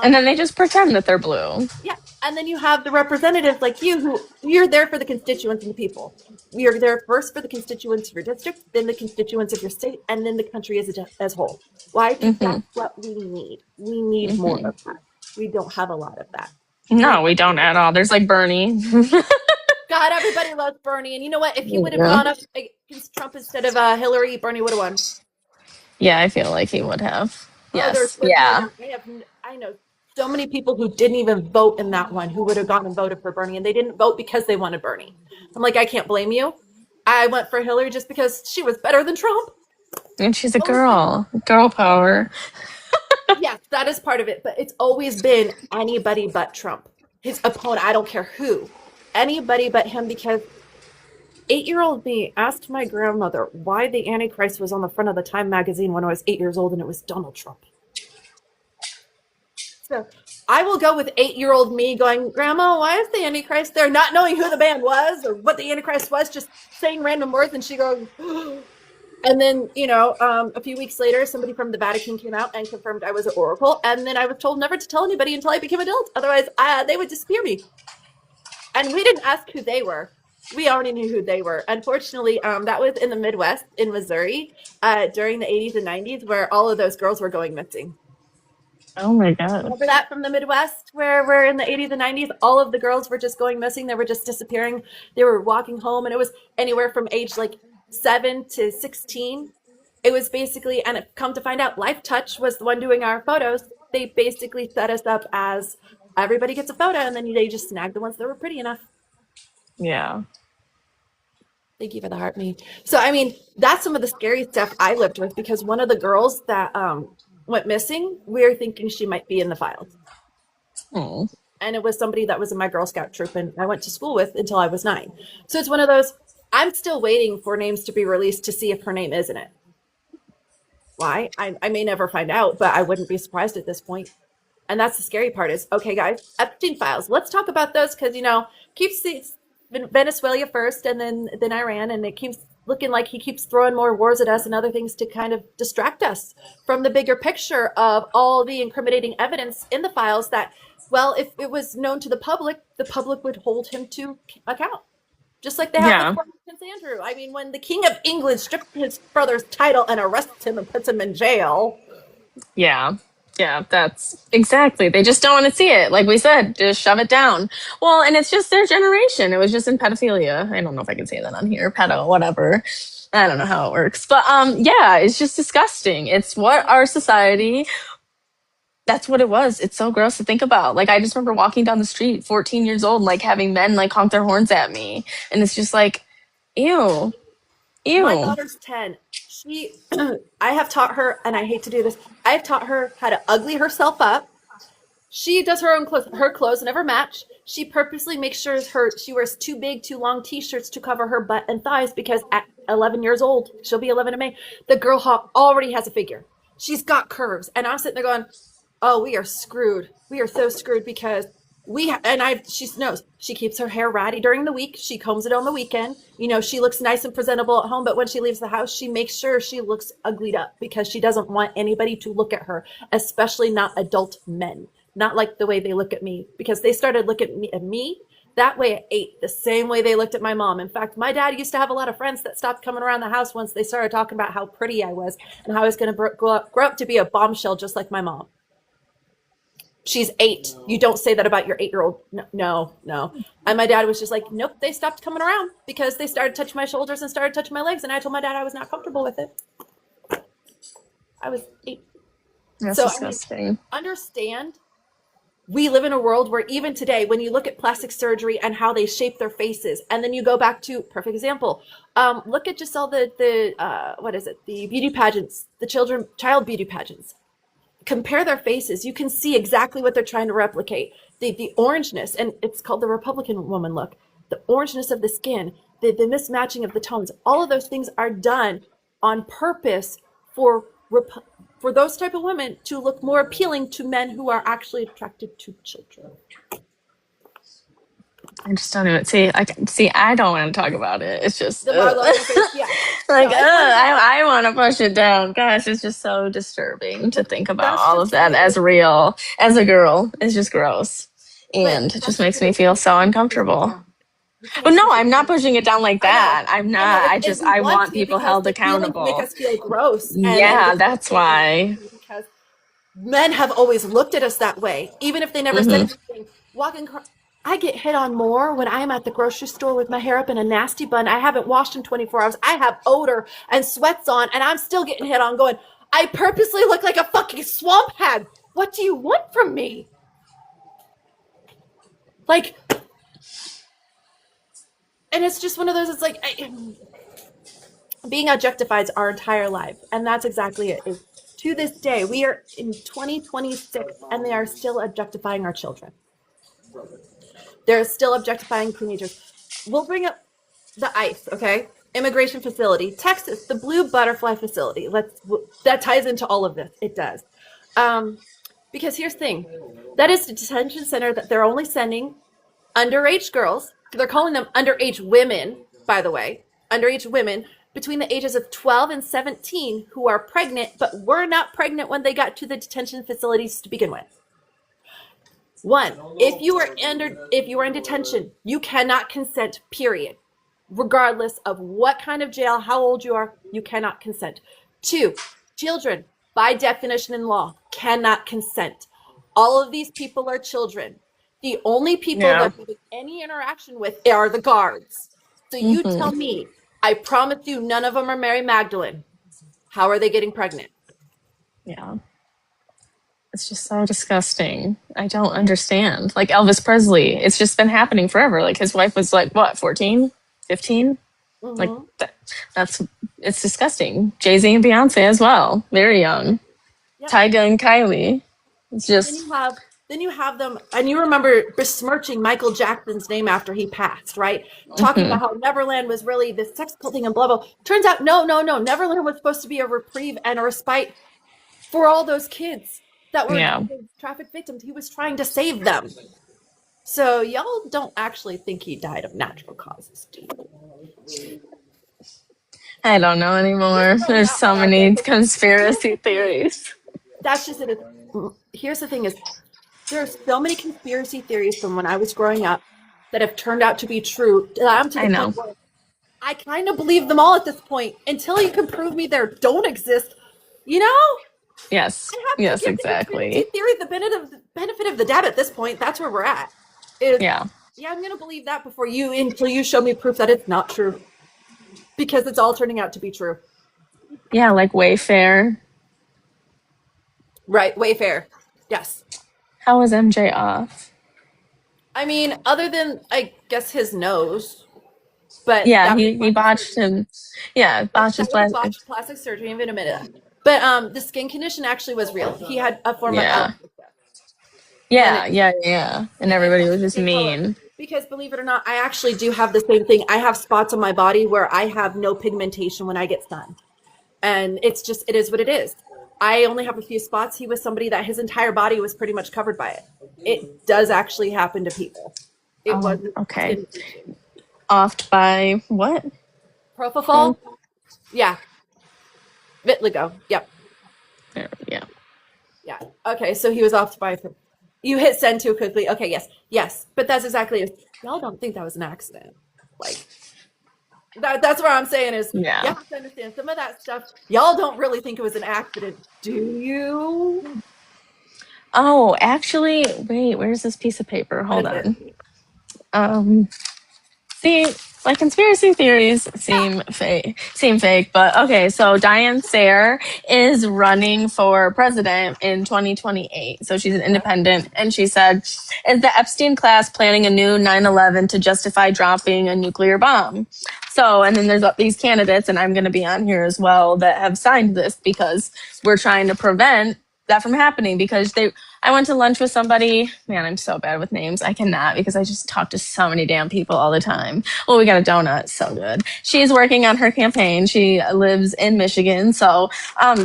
S3: And then they just pretend that they're blue.
S1: Yeah. And then you have the representatives like you who you're there for the constituents and the people. You're there first for the constituents of your district, then the constituents of your state, and then the country as a whole. Why? Because that's what we need. We need more of that. We don't have a lot of that.
S3: No, we don't at all. There's like Bernie.
S1: God, everybody loves Bernie. And you know what? If he would have gone up against Trump instead of Hillary, Bernie would have won.
S3: Yeah, I feel like he would have. Yes.
S1: I know so many people who didn't even vote in that one who would have gone and voted for Bernie, and they didn't vote because they wanted Bernie. I'm like, I can't blame you. I went for Hillary just because she was better than Trump.
S3: And she's a girl. Girl power.
S1: Yes, that is part of it, but it's always been anybody but Trump. His opponent, I don't care who. Anybody but him, because 8-year-old me asked my grandmother why the Antichrist was on the front of the Time magazine when I was 8 years old, and it was Donald Trump. So I will go with 8-year-old me going, Grandma, why is the Antichrist there? Not knowing who the band was or what the Antichrist was, just saying random words. And she goes, and then, a few weeks later, somebody from the Vatican came out and confirmed I was an oracle. And then I was told never to tell anybody until I became adult. Otherwise, they would disappear me. And we didn't ask who they were. We already knew who they were. Unfortunately, that was in the Midwest, in Missouri, during the 80s and 90s, where all of those girls were going missing.
S3: Oh my God.
S1: Remember that from the Midwest where we're in the 80s and 90s, all of the girls were just going missing. They were just disappearing. They were walking home, and it was anywhere from age like 7 to 16. It was basically, and it come to find out, Life Touch was the one doing our photos. They basically set us up as everybody gets a photo, and then they just snagged the ones that were pretty enough.
S3: Yeah.
S1: Thank you for the heart, me. So, I mean, that's some of the scary stuff I lived with, because one of the girls that went missing, we were thinking she might be in the files.
S3: Oh.
S1: And it was somebody that was in my Girl Scout troop and I went to school with until I was 9. So it's one of those, I'm still waiting for names to be released to see if her name is in it. Why? I may never find out, but I wouldn't be surprised at this point. And that's the scary part is, okay, guys, Epstein files. Let's talk about those because, keeps Venezuela first and then Iran, and it keeps looking like he keeps throwing more wars at us and other things to kind of distract us from the bigger picture of all the incriminating evidence in the files that, well, if it was known to the public would hold him to account. Just like they have with Prince Andrew. I mean, when the King of England stripped his brother's title and arrests him and puts him in jail.
S3: Yeah. Yeah, that's exactly. They just don't want to see it. Like we said, just shove it down. Well, and it's just their generation. It was just in pedophilia. I don't know if I can say that on here. Pedo, whatever. I don't know how it works. But yeah, it's just disgusting. It's what our society, that's what it was. It's so gross to think about. Like, I just remember walking down the street, 14 years old, like having men like honk their horns at me. And it's just like, ew. Ew.
S1: My daughter's 10. I have taught her, and I hate to do this, I've taught her how to ugly herself up. She does her own clothes. Her clothes never match. She purposely makes sure she wears too big, too long t-shirts to cover her butt and thighs because at 11 years old, she'll be 11 in May, the girl already has a figure. She's got curves. And I'm sitting there going, oh, we are screwed. We are so screwed because she knows she keeps her hair ratty during the week. She combs it on the weekend. She looks nice and presentable at home, but when she leaves the house, she makes sure she looks uglied up because she doesn't want anybody to look at her, especially not adult men. Not like the way they look at me, because they started looking at me that way at 8, the same way they looked at my mom. In fact, my dad used to have a lot of friends that stopped coming around the house once they started talking about how pretty I was and how I was going to grow up to be a bombshell just like my mom. She's 8. You don't say that about your 8-year-old. No. And my dad was just like, nope, they stopped coming around because they started touching my shoulders and started touching my legs. And I told my dad I was not comfortable with it. I was 8.
S3: That's disgusting.
S1: Understand, we live in a world where even today, when you look at plastic surgery and how they shape their faces, and then you go back to, perfect example, look at just all the beauty pageants, the child beauty pageants. Compare their faces. You can see exactly what they're trying to replicate. The orangeness, and it's called the Republican woman look, the orangeness of the skin, the mismatching of the tones, all of those things are done on purpose for those type of women to look more appealing to men who are actually attracted to children.
S3: I just don't even I don't want to talk about it. It's just
S1: the Marlo face, yeah.
S3: Like, I want to push it down. Gosh, it's just so disturbing to think about all of that as real. As a girl, it's just gross. And it just makes me feel so uncomfortable. But no, I'm not pushing it down like that. I'm not. I want people held accountable.
S1: Make us feel gross.
S3: Yeah, that's why.
S1: Because men have always looked at us that way, even if they never said anything. I get hit on more when I'm at the grocery store with my hair up in a nasty bun. I haven't washed in 24 hours. I have odor and sweats on, and I'm still getting hit on going, I purposely look like a fucking swamp hag. What do you want from me? Like, and it's just one of those, it's like, being objectified our entire life. And that's exactly it. To this day, we are in 2026, and they are still objectifying our children. They're still objectifying teenagers. We'll bring up the ICE, okay? Immigration facility. Texas, the Blue Butterfly facility. That ties into all of this. It does. Because here's the thing. That is the detention center that they're only sending underage girls. They're calling them underage women, by the way. Underage women between the ages of 12 and 17 who are pregnant, but were not pregnant when they got to the detention facilities to begin with. One, if you are in detention, you cannot consent, period. Regardless of what kind of jail, how old you are, you cannot consent. 2, children, by definition in law, cannot consent. All of these people are children. The only people that we have any interaction with are the guards. So you tell me, I promise you none of them are Mary Magdalene. How are they getting pregnant?
S3: Yeah. It's just so disgusting. I don't understand. Like Elvis Presley, it's just been happening forever. Like his wife was like, what, 14, 15? Like it's disgusting. Jay-Z and Beyonce as well. Very young. Yep. Tyga and Kylie. It's just...
S1: Then you have them, and you remember besmirching Michael Jackson's name after he passed, right? Talking about how Neverland was really this sex cult thing and blah, blah. Turns out, no. Neverland was supposed to be a reprieve and a respite for all those kids that were traffic victims. He was trying to save them. So y'all don't actually think he died of natural causes, do you?
S3: I don't know anymore. There's so many conspiracy theories.
S1: That's just it. Here's the thing is, there are so many conspiracy theories from when I was growing up that have turned out to be true. I know. I kind of believe them all at this point until you can prove me they don't exist. You know?
S3: Yes. Yes, exactly.
S1: Theory, the benefit of the doubt at this point. That's where we're at. Yeah, I'm going to believe that until you show me proof that it's not true. Because it's all turning out to be true.
S3: Yeah, like Wayfair.
S1: Right, Wayfair. Yes.
S3: How was MJ off?
S1: I mean, other than, I guess, his nose. But
S3: yeah, he botched him. Yeah, botched his
S1: plastic surgery. I'm going to admit it. But the skin condition actually was real. He had a form of allergy.
S3: Yeah. And everybody was just mean.
S1: Because believe it or not, I actually do have the same thing. I have spots on my body where I have no pigmentation when I get sun. And it is what it is. I only have a few spots. He was somebody that his entire body was pretty much covered by it. It does actually happen to people. It
S3: Oh,
S1: wasn't
S3: okay.
S1: skin bleaching.
S3: Offed by what?
S1: Propofol? Yeah. Vitiligo. Yep.
S3: Yeah.
S1: Yeah. Okay. So he was off by. You hit send too quickly. Okay. Yes. Yes. But that's exactly it. Y'all don't think that was an accident. Like that's what I'm saying is you
S3: Yeah.
S1: have to understand some of that stuff. Y'all don't really think it was an accident, do you?
S3: Oh, actually, wait, where's this piece of paper?
S1: What
S3: Hold
S1: is it?
S3: on. See, like conspiracy theories seem fake, but okay. So Diane Sayre is running for president in 2028. So she's an independent, and she said, "Is the Epstein class planning a new 9/11 to justify dropping a nuclear bomb?" So, and then there's these candidates, and I'm going to be on here as well, that have signed this because we're trying to prevent that from happening. Because I went to lunch with somebody. Man, I'm so bad with names. I cannot because I just talk to so many damn people all the time. Oh, we got a donut. So good. She's working on her campaign. She lives in Michigan. So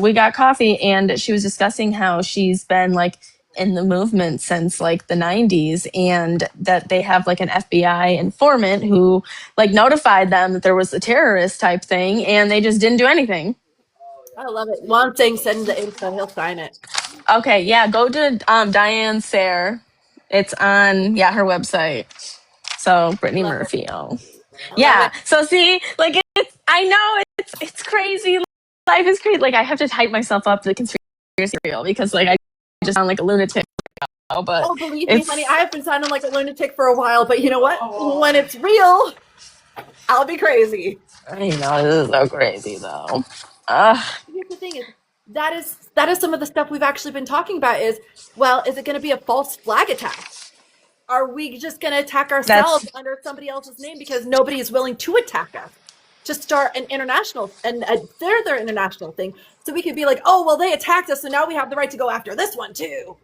S3: we got coffee and she was discussing how she's been like in the movement since like the 90s and that they have like an FBI informant who like notified them that there was a terrorist type thing and they just didn't do anything.
S1: I love it. One thing, send the info. He'll sign it.
S3: Okay, yeah, go to Diane Sayre. It's on her website. So
S1: I
S3: Brittany
S1: love it.
S3: Murphy. Oh,
S1: I love
S3: yeah.
S1: it.
S3: So see, like it's I know it's crazy. Life is crazy. Like I have to hype myself up to the conspiracy real because like I just sound like a lunatic. But
S1: Oh, believe me, honey,
S3: it's
S1: I have been sounding like a lunatic for a while, but you know what? When it's real, I'll be crazy.
S3: I know this is so crazy though.
S1: Here's the thing is that is some of the stuff we've actually been talking about is, well, is it going to be a false flag attack? Are we just going to attack ourselves
S3: That's
S1: under somebody else's name because nobody is willing to attack us? To start an international and their international thing, so we could be like, oh well, they attacked us, so now we have the right to go after this one too.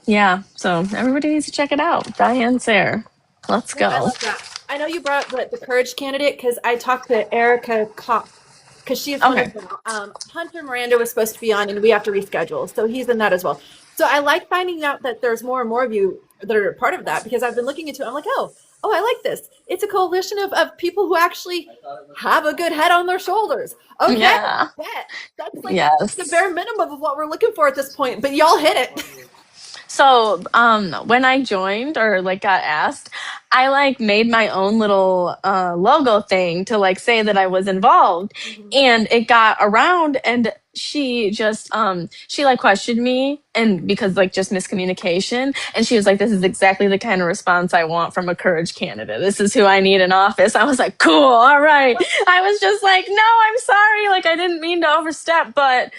S3: yeah. So everybody needs to check it out. Diane Sayre. Let's
S1: No, I
S3: go.
S1: love that. I know you brought up the courage candidate because I talked to Erica Kopp because she is one
S3: Okay.
S1: as well. Hunter Miranda was supposed to be on, and we have to reschedule, so he's in that as well. So I like finding out that there's more and more of you that are part of that because I've been looking into it. I'm like, oh, I like this. It's a coalition of people who actually have a good head on their shoulders. Okay,
S3: Yeah.
S1: that's like the
S3: Yes.
S1: bare minimum of what we're looking for at this point. But y'all hit it.
S3: So, when I joined or like got asked, I like made my own little logo thing to like say that I was involved, and it got around, and she like questioned me, and because like just miscommunication, and she was like, "This is exactly the kind of response I want from a courage candidate. This is who I need in office." I was like, "Cool, all right." I was just like, "No, I'm sorry, like I didn't mean to overstep, but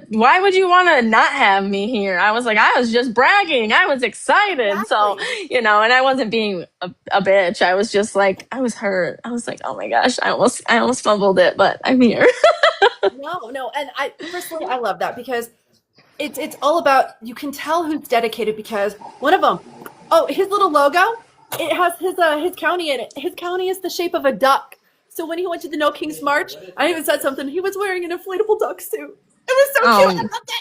S3: why would you want to not have me here?" I was like, I was just bragging. I was excited. So,
S1: Exactly.
S3: and I wasn't being a bitch. I was just like, I was hurt. I was like, oh my gosh, I almost fumbled it, but I'm here.
S1: No, and I personally I love that because it's all about you can tell who's dedicated because one of them, oh, his little logo, it has his county in it. His county is the shape of a duck. So when he went to the No Kings March, I even said something. He was wearing an inflatable duck suit. It was so cute. I
S3: Oh,
S1: loved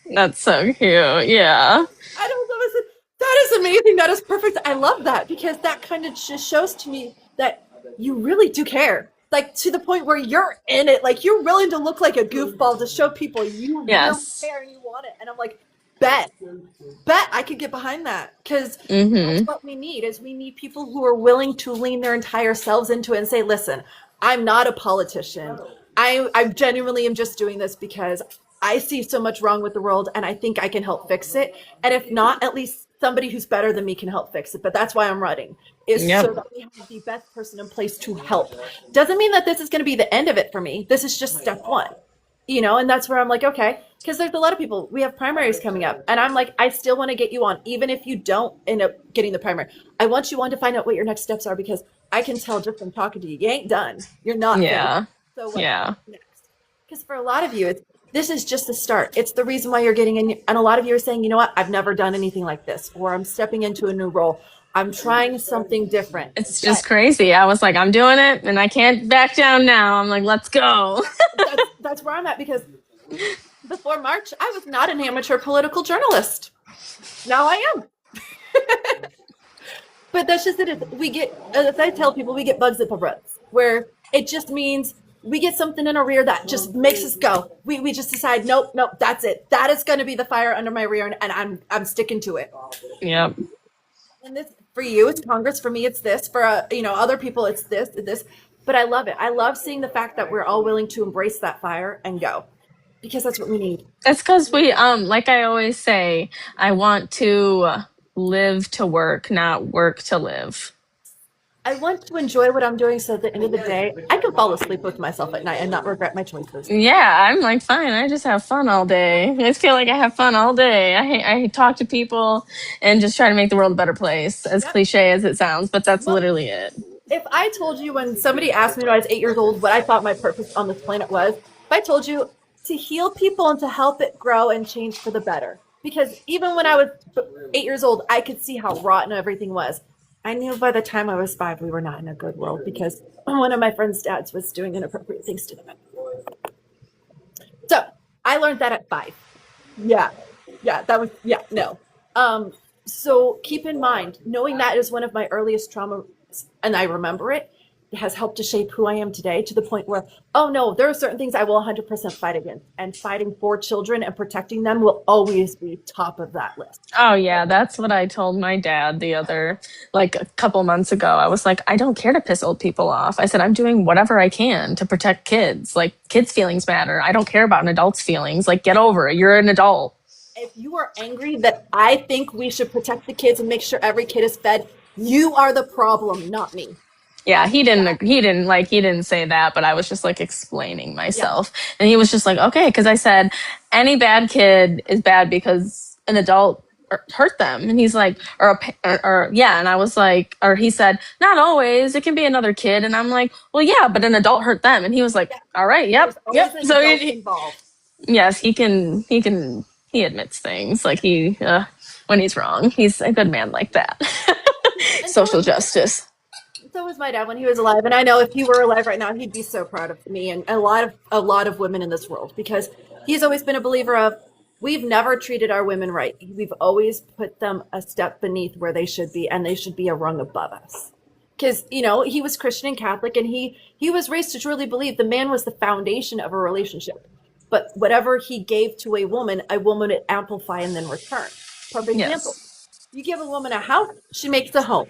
S1: it.
S3: that's so cute. Yeah.
S1: I don't know. I said, that is amazing. That is perfect. I love that because that kind of just shows to me that you really do care. Like to the point where you're in it. Like you're willing to look like a goofball to show people you really
S3: Yes.
S1: care and you want it. And I'm like, bet, I could get behind that because that's
S3: Mm-hmm.
S1: what we need is we need people who are willing to lean their entire selves into it and say, listen, I'm not a politician. I genuinely am just doing this because I see so much wrong with the world and I think I can help fix it. And if not, at least somebody who's better than me can help fix it. But that's why I'm running, is so
S3: Yep.
S1: that we have the best person in place to help. Doesn't mean that this is going to be the end of it for me. This is just step one, and that's where I'm like, okay, because there's a lot of people, we have primaries coming up. And I'm like, I still want to get you on, even if you don't end up getting the primary. I want you on to find out what your next steps are because I can tell just from talking to you, you ain't done. You're not finished.
S3: Yeah.
S1: So what
S3: Yeah.
S1: next? Because for a lot of you, this is just the start. It's the reason why you're getting in. And a lot of you are saying, you know what, I've never done anything like this, or I'm stepping into a new role. I'm trying something different.
S3: It's just crazy. I was like, I'm doing it and I can't back down now. I'm like, let's go.
S1: That's where I'm at, because before March, I was not an amateur political journalist. Now I am. But that's just it. We get, as I tell people, we get bugs at the roots, where it just means we get something in our rear that just makes us go. We just decide, nope, that's it. That is going to be the fire under my rear, and I'm sticking to it.
S3: Yep.
S1: And this, for you, it's Congress. For me, it's this. For other people, it's this. But I love it. I love seeing the fact that we're all willing to embrace that fire and go, because that's what we need.
S3: It's because we, like I always say, I want to live to work, not work to live.
S1: I want to enjoy what I'm doing, so at the end of the day, I can fall asleep with myself at night and not regret my choices.
S3: Yeah, I'm like, fine, I just have fun all day. I just feel like I have fun all day. I talk to people and just try to make the world a better place, as cliche as it sounds, but that's literally it.
S1: If I told you, when somebody asked me when I was 8 years old what I thought my purpose on this planet was, if I told you to heal people and to help it grow and change for the better. Because even when I was 8 years old, I could see how rotten everything was. I knew by the time I was 5, we were not in a good world, because one of my friend's dads was doing inappropriate things to them. So I learned that at 5. No. So keep in mind, knowing that is one of my earliest trauma, and I remember it has helped to shape who I am today, to the point where, oh no, there are certain things I will 100% fight against, and fighting for children and protecting them will always be top of that list.
S3: Oh yeah, that's what I told my dad like a couple months ago. I was like, I don't care to piss old people off. I said, I'm doing whatever I can to protect kids. Like, kids' feelings matter. I don't care about an adult's feelings. Like, get over it. You're an adult.
S1: If you are angry that I think we should protect the kids and make sure every kid is fed, you are the problem, not me.
S3: Yeah, he didn't say that, but I was just like explaining myself. Yeah. And he was just like, okay, because I said any bad kid is bad because an adult hurt them. And he's like, and I was like, or he said, not always, it can be another kid. And I'm like, well, yeah, but an adult hurt them. And he was like, all right, yep. So yes, he admits things, like when he's wrong. He's a good man like that. Social justice.
S1: So was my dad when he was alive, and I know if he were alive right now, he'd be so proud of me and a lot of women in this world, because he's always been a believer of, we've never treated our women right. We've always put them a step beneath where they should be, and they should be a rung above us. Because, he was Christian and Catholic, and he was raised to truly believe the man was the foundation of a relationship. But whatever he gave to a woman would amplify and then return. Perfect example. You give a woman a house, she makes a home.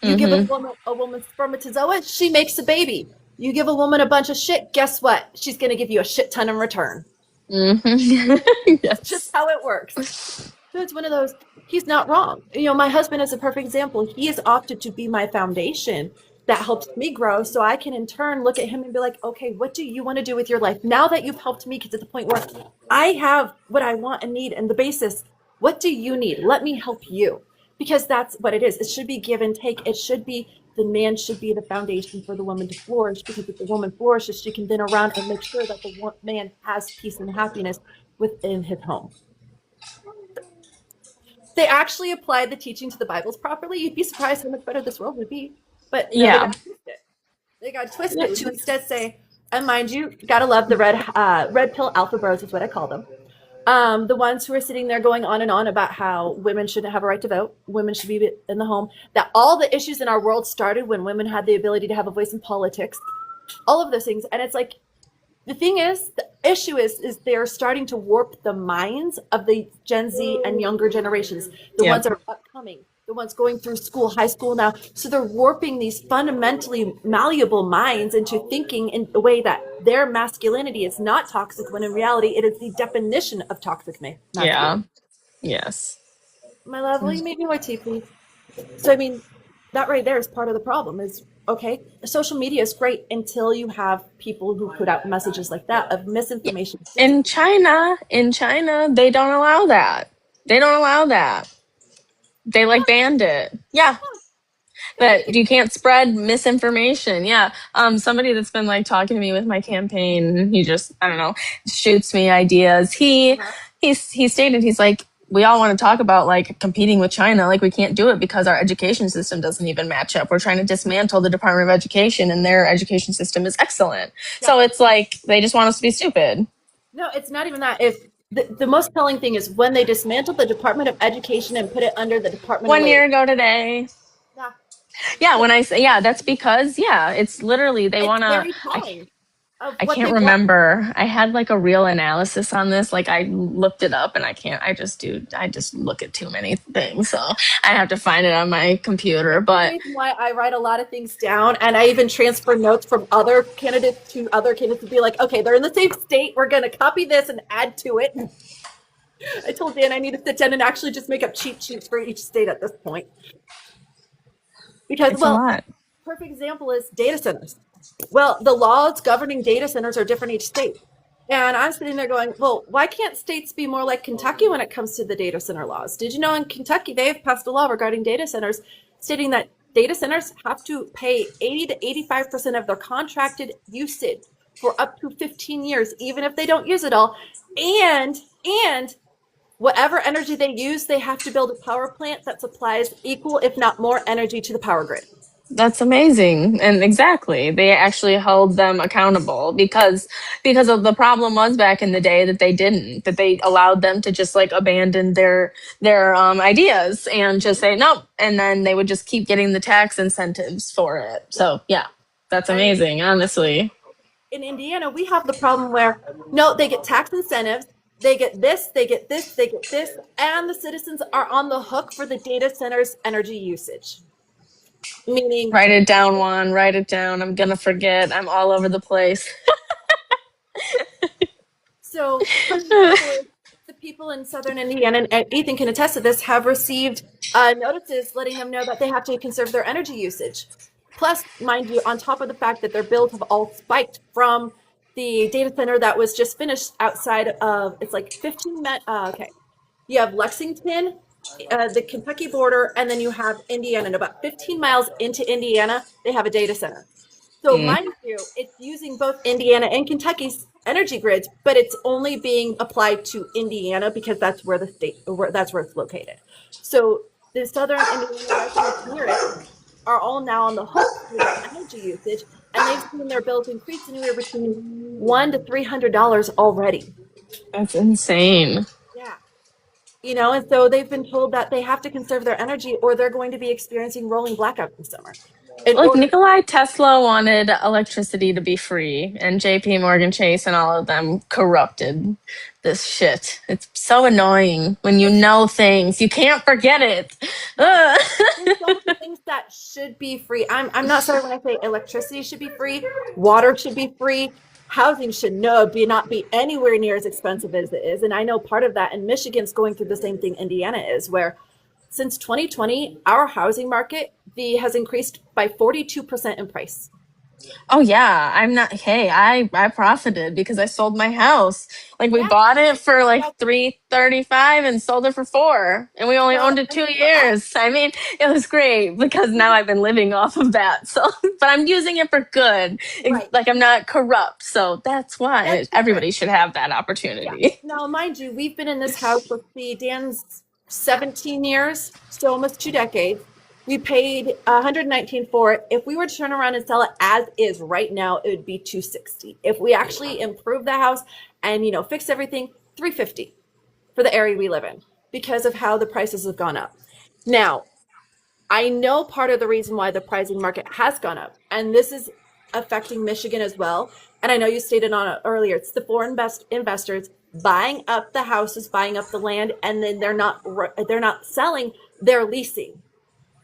S1: You give a woman spermatozoa, she makes a baby. You give a woman a bunch of shit, guess what? She's going to give you a shit ton in return. Yes. Just how it works. So it's one of those, he's not wrong. My husband is a perfect example. He has opted to be my foundation that helps me grow, so I can in turn look at him and be like, okay, what do you want to do with your life? Now that you've helped me get to the point where I have what I want and need, and the basis, what do you need? Let me help you. Because that's what it is. It should be give and take. It should be, the man should be the foundation for the woman to flourish, because if the woman flourishes, she can then around and make sure that the man has peace and happiness within his home. They actually applied the teaching to the Bibles properly. You'd be surprised how much better this world would be. But they got twisted to instead say, and mind you, gotta love the red pill alpha bros is what I call them. The ones who are sitting there going on and on about how women shouldn't have a right to vote, women should be in the home, that all the issues in our world started when women had the ability to have a voice in politics, all of those things. And it's like, the thing is, the issue is they're starting to warp the minds of the Gen Z and younger generations, the ones that are upcoming, the ones going through school, high school now. So they're warping these fundamentally malleable minds into thinking in a way that their masculinity is not toxic, when in reality it is the definition of toxic masculinity.
S3: Yeah. Yes.
S1: My love, will you make me more tea, please? So, that right there is part of the problem is, okay, social media is great until you have people who put out messages like that of misinformation.
S3: In China, they don't allow that. They banned it. Yeah. That you can't spread misinformation. Yeah. Somebody that's been like talking to me with my campaign, he just, I don't know, shoots me ideas. He stated, he's like, we all want to talk about like competing with China. Like we can't do it because our education system doesn't even match up. We're trying to dismantle the Department of Education and their education system is excellent.
S1: Yeah.
S3: So it's like they just want us to be stupid.
S1: No, it's not even that. If the most telling thing is when they dismantled the Department of Education and put it under the Department of
S3: 1
S1: Labor.
S3: year ago today.
S1: Yeah.
S3: Yeah, when I say, yeah, that's because, yeah, it's literally, they
S1: It's
S3: want to,
S1: very telling of
S3: I
S1: what
S3: can't
S1: they want.
S3: remember. I had like a real analysis on this. Like I looked it up and I just look at too many things. So I have to find it on my computer.
S1: The
S3: But
S1: reason why I write a lot of things down, and I even transfer notes from other candidates to other candidates to be like, okay, they're in the same state. We're going to copy this and add to it. I told Dan I need to sit down and actually just make up cheat sheets for each state at this point. Because,
S3: it's a lot.
S1: perfect example is data centers. Well, the laws governing data centers are different each state. And I'm sitting there going, well, why can't states be more like Kentucky when it comes to the data center laws? Did you know in Kentucky they've passed a law regarding data centers stating that data centers have to pay 80 to 85% of their contracted usage for up to 15 years, even if they don't use it all. And whatever energy they use, they have to build a power plant that supplies equal, if not more, energy to the power grid.
S3: That's amazing. And exactly, they actually held them accountable because of the problem was back in the day that they didn't, that they allowed them to just like abandon their ideas and just say nope, and then they would just keep getting the tax incentives for it. So yeah, that's amazing, honestly.
S1: In Indiana, we have the problem where no, they get tax incentives, they get this, they get this, they get this, and the citizens are on the hook for the data center's energy usage. Meaning,
S3: Write it down, Juan. Write it down. I'm gonna forget. I'm all over the place.
S1: so for example, the people in southern Indiana, and Ethan can attest to this, have received notices letting them know that they have to conserve their energy usage. Plus, mind you, on top of the fact that their bills have all spiked from the data center that was just finished outside of, it's like 15 okay. You have Lexington, the Kentucky border, and then you have Indiana. And about 15 miles into Indiana, they have a data center. So mind you, it's using both Indiana and Kentucky's energy grids, but it's only being applied to Indiana because that's where that's where it's located. So the southern Indiana residents near it are all now on the hook for their energy usage, and they've seen their bills increase anywhere between $100 to $300 already.
S3: That's insane.
S1: Yeah. You know, and so they've been told that they have to conserve their energy or they're going to be experiencing rolling blackouts this summer.
S3: Like Nikolai Tesla wanted electricity to be free, and JP Morgan Chase and all of them corrupted this shit. It's so annoying when you know things. You can't forget it.
S1: There's so many things that should be free. I'm not sorry when I say electricity should be free, water should be free, housing should not be anywhere near as expensive as it is. And I know part of that, and Michigan's going through the same thing Indiana is, where since 2020, our housing market has increased by 42% in price.
S3: Oh yeah, I'm not. Hey, I profited because I sold my house. Like we bought it for like $335 and sold it for $4, and we only owned it 2 years. I mean, it was great because now I've been living off of that. So, but I'm using it for good.
S1: Right.
S3: Like I'm not corrupt. So that's why everybody should have that opportunity.
S1: Yeah. Now, mind you, we've been in this house. Let's see, Dan's 17 years, so almost 2 decades. We paid $119 for it. If we were to turn around and sell it as is right now, it would be $260. If we actually improve the house and fix everything, $350 for the area we live in because of how the prices have gone up. Now, I know part of the reason why the pricing market has gone up, and this is affecting Michigan as well. And I know you stated on it earlier, it's the foreign investors buying up the houses, buying up the land, and then they're not selling, they're leasing.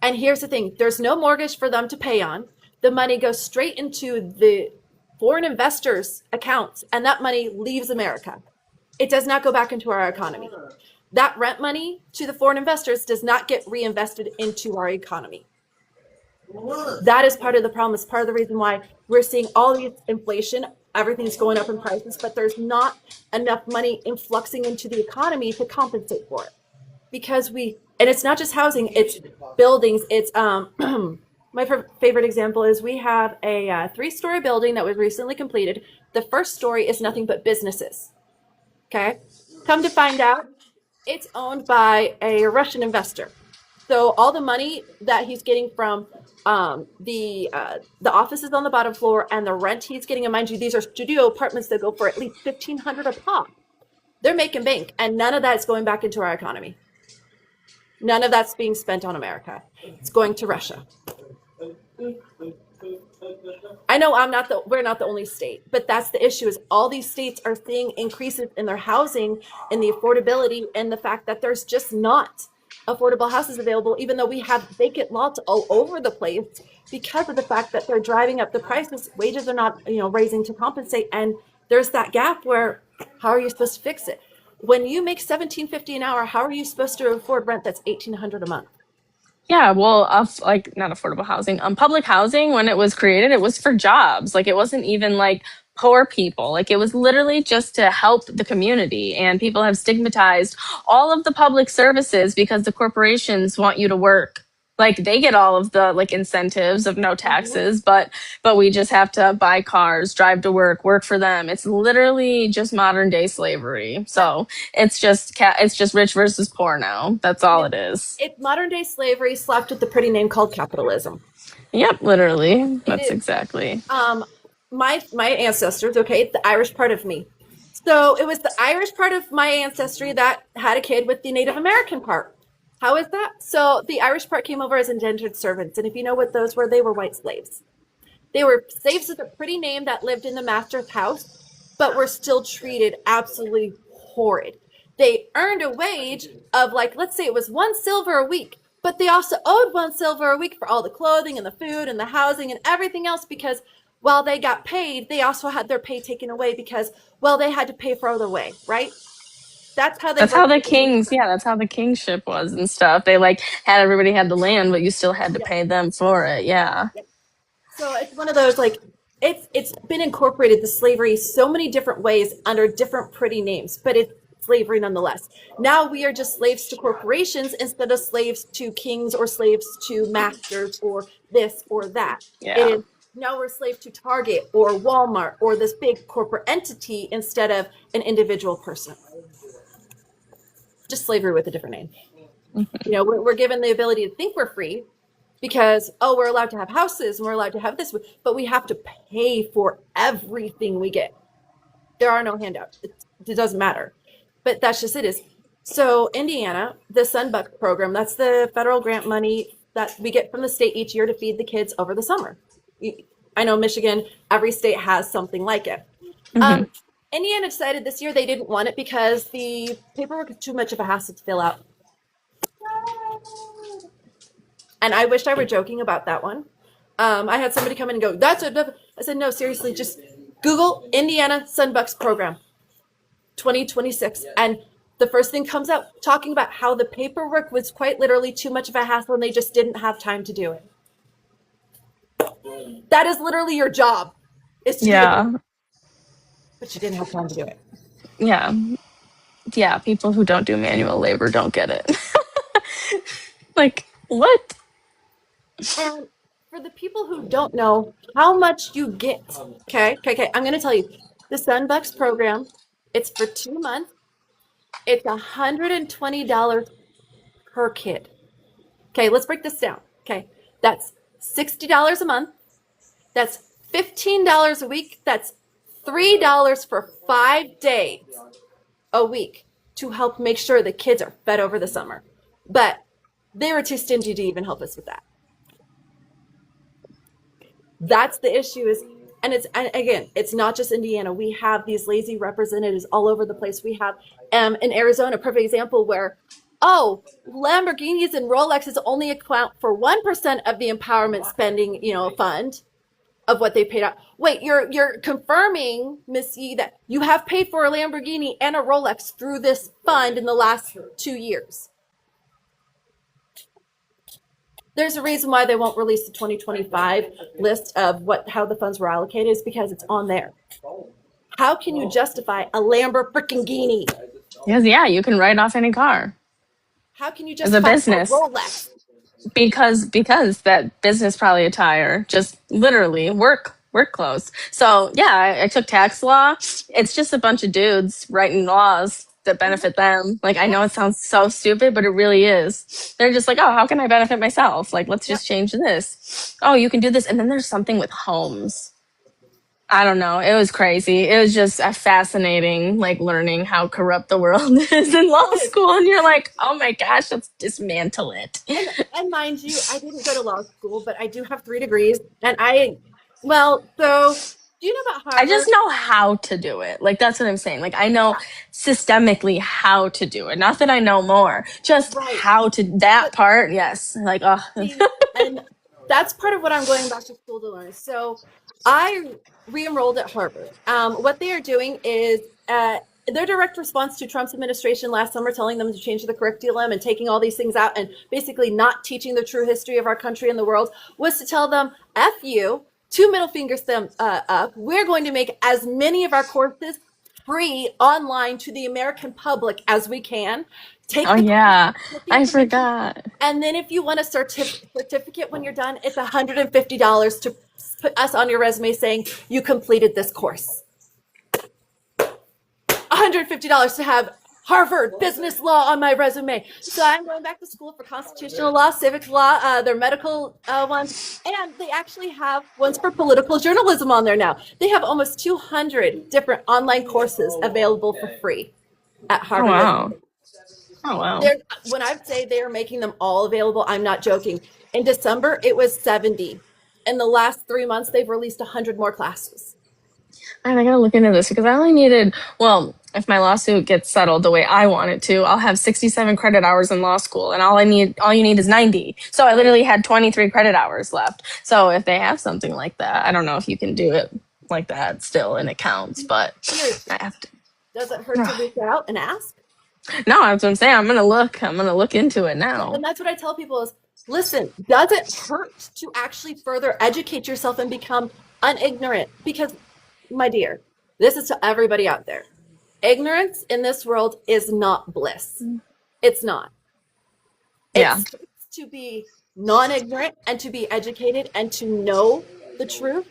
S1: And here's the thing, there's no mortgage for them to pay on. The money goes straight into the foreign investors' accounts, and that money leaves America. It does not go back into our economy. That rent money to the foreign investors does not get reinvested into our economy. That is part of the problem. It's part of the reason why we're seeing all these inflation, everything's going up in prices, but there's not enough money influxing into the economy to compensate for it. Because and it's not just housing, it's buildings, it's My favorite example is we have a 3-story building that was recently completed. The first story is nothing but businesses. Okay. Come to find out, it's owned by a Russian investor. So all the money that he's getting from the offices on the bottom floor and the rent he's getting, and mind you, these are studio apartments that go for at least $1,500 a pop. They're making bank, and none of that is going back into our economy. None of that's being spent on America. It's going to Russia. I know we're not the only state, but that's the issue is all these states are seeing increases in their housing and the affordability and the fact that there's just not affordable houses available, even though we have vacant lots all over the place because of the fact that they're driving up the prices. Wages are not, raising to compensate. And there's that gap where how are you supposed to fix it? When you make $17.50 an hour, how are you supposed to afford rent that's $1,800 a month?
S3: Yeah, well, not affordable housing. Public housing, when it was created, it was for jobs. Like, it wasn't even like poor people. Like, it was literally just to help the community. And people have stigmatized all of the public services because the corporations want you to work. Like, they get all of the like incentives of no taxes, but we just have to buy cars, drive to work for them. It's literally just modern day slavery. So it's just rich versus poor now. That's all it is.
S1: It's modern day slavery slapped with the pretty name called capitalism.
S3: Yep, literally. That's exactly.
S1: My ancestors, okay, the Irish part of me. So it was the Irish part of my ancestry that had a kid with the Native American part. How is that? So the Irish part came over as indentured servants. And if you know what those were, they were white slaves. They were slaves with a pretty name that lived in the master's house, but were still treated absolutely horrid. They earned a wage of let's say it was $1 a week, but they also owed $1 a week for all the clothing and the food and the housing and everything else because while they got paid, they also had their pay taken away because, they had to pay for other way, right? That's how
S3: the kings, that's how the kingship was and stuff. They everybody had the land, but you still had to pay them for it. Yeah.
S1: So it's one of those it's been incorporated, the slavery, so many different ways under different pretty names, but it's slavery nonetheless. Now we are just slaves to corporations instead of slaves to kings or slaves to masters or this or that.
S3: Yeah.
S1: Now we're slave to Target or Walmart or this big corporate entity instead of an individual person. Just slavery with a different name. We're given the ability to think we're free because, we're allowed to have houses and we're allowed to have this, but we have to pay for everything we get. There are no handouts. It doesn't matter. But that's just it is. So Indiana, the Sunbuck program, that's the federal grant money that we get from the state each year to feed the kids over the summer. I know Michigan, every state has something like it. Indiana decided this year they didn't want it because the paperwork is too much of a hassle to fill out. And I wished I were joking about that one. I had somebody come in and go, I said, no, seriously, just Google Indiana Sunbucks program 2026. And the first thing comes up talking about how the paperwork was quite literally too much of a hassle and they just didn't have time to do it. That is literally your job. Is to do it. But you didn't have time to do it.
S3: Yeah. Yeah, people who don't do manual labor don't get it. What?
S1: And for the people who don't know how much you get, okay, I'm going to tell you. The Sunbucks program, it's for 2 months. It's $120 per kid. Okay, let's break this down. Okay, that's $60 a month. That's $15 a week. That's $3 for 5 days a week to help make sure the kids are fed over the summer. But they were too stingy to even help us with that. That's the issue and again, it's not just Indiana. We have these lazy representatives all over the place. We have in Arizona, a perfect example where, Lamborghinis and Rolexes only account for 1% of the empowerment spending, fund of what they paid out. Wait, you're confirming, Miss Yee, that you have paid for a Lamborghini and a Rolex through this fund in the last 2 years. There's a reason why they won't release the 2025 list of how the funds were allocated is because it's on there. How can you justify a Lamborghini?
S3: Yes, you can write off any car.
S1: How can you justify a Rolex?
S3: because that business probably attire, just literally work clothes. So yeah, I took tax law. It's just a bunch of dudes writing laws that benefit them. Like, I know it sounds so stupid, but it really is. They're just like, oh, how can I benefit myself? Like, let's
S1: Yep.
S3: just change this. Oh, you can do this. And then there's something with homes. I don't know. It was crazy. It was just a fascinating, like, learning how corrupt the world is in law school. And you're like, oh my gosh, let's dismantle it.
S1: And mind you, I didn't go to law school, but I do have 3 degrees. And do you know about
S3: I just
S1: Harvard?
S3: know how to do it. Like, that's what I'm saying. Like, I know systemically how to do it. Not that I know more, just
S1: Right.
S3: how to, that
S1: But
S3: part. Yes. Like, oh,
S1: see, and that's part of what I'm going back to school to learn. So I re-enrolled at Harvard. What they are doing is their direct response to Trump's administration last summer, telling them to change the curriculum and taking all these things out and basically not teaching the true history of our country and the world, was to tell them, F you, 2 middle fingers them up. We're going to make as many of our courses free online to the American public as we can. Take
S3: oh
S1: the
S3: yeah.
S1: get the
S3: I
S1: information,
S3: forgot.
S1: and then if you want a certificate when you're done, it's $150 to put us on your resume saying you completed this course. $150 to have Harvard business law on my resume. So I'm going back to school for constitutional law, civics law, their medical ones, and they actually have ones for political journalism on there now. They have almost 200 different online courses available for free at
S3: Oh
S1: Harvard.
S3: wow. Oh wow.
S1: When I say they are making them all available, I'm not joking. In December, it was 70. In the last 3 months, they've released 100 more classes.
S3: And I gotta look into this because I only needed, well, if my lawsuit gets settled the way I want it to, I'll have 67 credit hours in law school, and all you need is 90. So I literally had 23 credit hours left. So if they have something like that, I don't know if you can do it like that still, and it counts, but I have to.
S1: Does it hurt to reach out and ask?
S3: No, that's what I'm saying. I'm gonna look into it now.
S1: And that's what I tell people is, listen, does it hurt to actually further educate yourself and become unignorant? Because, my dear, this is to everybody out there. Ignorance in this world is not bliss. It's not.
S3: Yeah.
S1: It's to be non-ignorant and to be educated and to know the truth.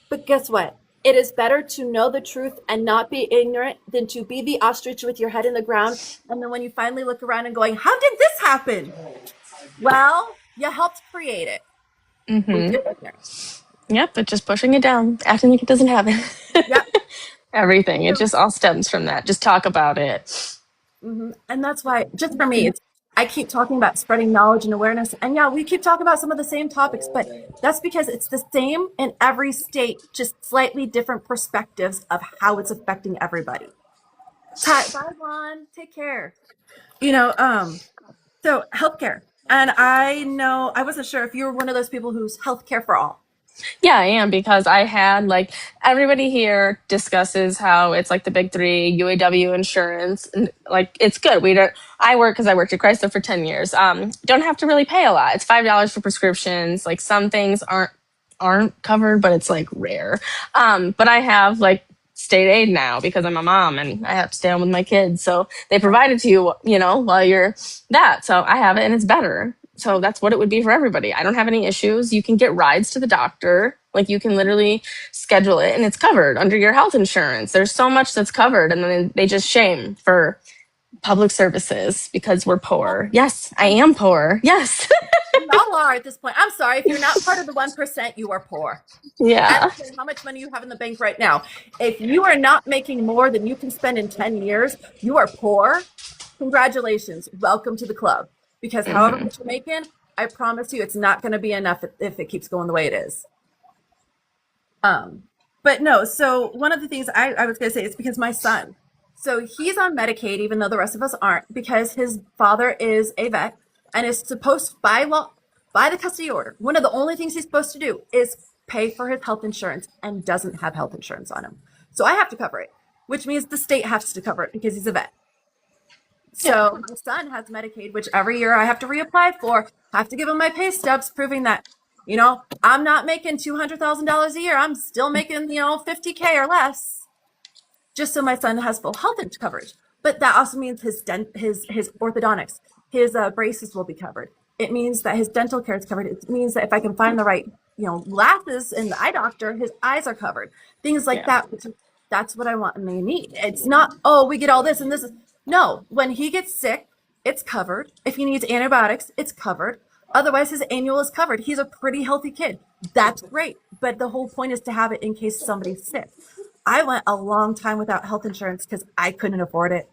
S1: But guess what? It is better to know the truth and not be ignorant than to be the ostrich with your head in the ground. And then when you finally look around and going, how did this happen? Well, you helped create it.
S3: Yep, but just pushing it down, acting like it doesn't happen.
S1: Yep.
S3: Everything. It just all stems from that. Just talk about it.
S1: Mm-hmm. And that's why, just for me, I keep talking about spreading knowledge and awareness. And yeah, we keep talking about some of the same topics, but that's because it's the same in every state, just slightly different perspectives of how it's affecting everybody. Bye, Juan. Take care. So healthcare. And I wasn't sure if you were one of those people who's healthcare for all.
S3: Yeah, I am because I had like everybody here discusses how it's like the big three, UAW insurance, and like it's good. We don't. I work because I worked at Chrysler for 10 years. Don't have to really pay a lot. It's $5 for prescriptions. Like some things aren't covered, but it's like rare. But I have like state aid now because I'm a mom and I have to stay home with my kids. So they provide it to you, while you're that. So I have it and it's better. So that's what it would be for everybody. I don't have any issues. You can get rides to the doctor. Like you can literally schedule it and it's covered under your health insurance. There's so much that's covered. And then they just shame for public services because we're poor. Yes, I am poor. Yes.
S1: Y'all are at this point. I'm sorry. If you're not part of the 1%, you are poor.
S3: Yeah.
S1: I don't care how much money you have in the bank right now. If you are not making more than you can spend in 10 years, you are poor. Congratulations. Welcome to the club. Because however much you're making, I promise you it's not going to be enough if it keeps going the way it is. But no, so one of the things I was going to say is because my son, so he's on Medicaid, even though the rest of us aren't, because his father is a vet and is supposed by law, by the custody order, one of the only things he's supposed to do is pay for his health insurance and doesn't have health insurance on him. So I have to cover it, which means the state has to cover it because he's a vet. So my son has Medicaid, which every year I have to reapply for. I have to give him my pay stubs proving that, I'm not making $200,000 a year. I'm still making, $50K or less, just so my son has full health coverage. But that also means his orthodontics, his braces will be covered. It means that his dental care is covered. It means that if I can find the right, glasses in the eye doctor, his eyes are covered. Things like that. That's what I want and they need. It's not, oh, we get all this and this is, no, when he gets sick, it's covered. If he needs antibiotics, it's covered. Otherwise, his annual is covered. He's a pretty healthy kid. That's great. But the whole point is to have it in case somebody's sick. I went a long time without health insurance because I couldn't afford it.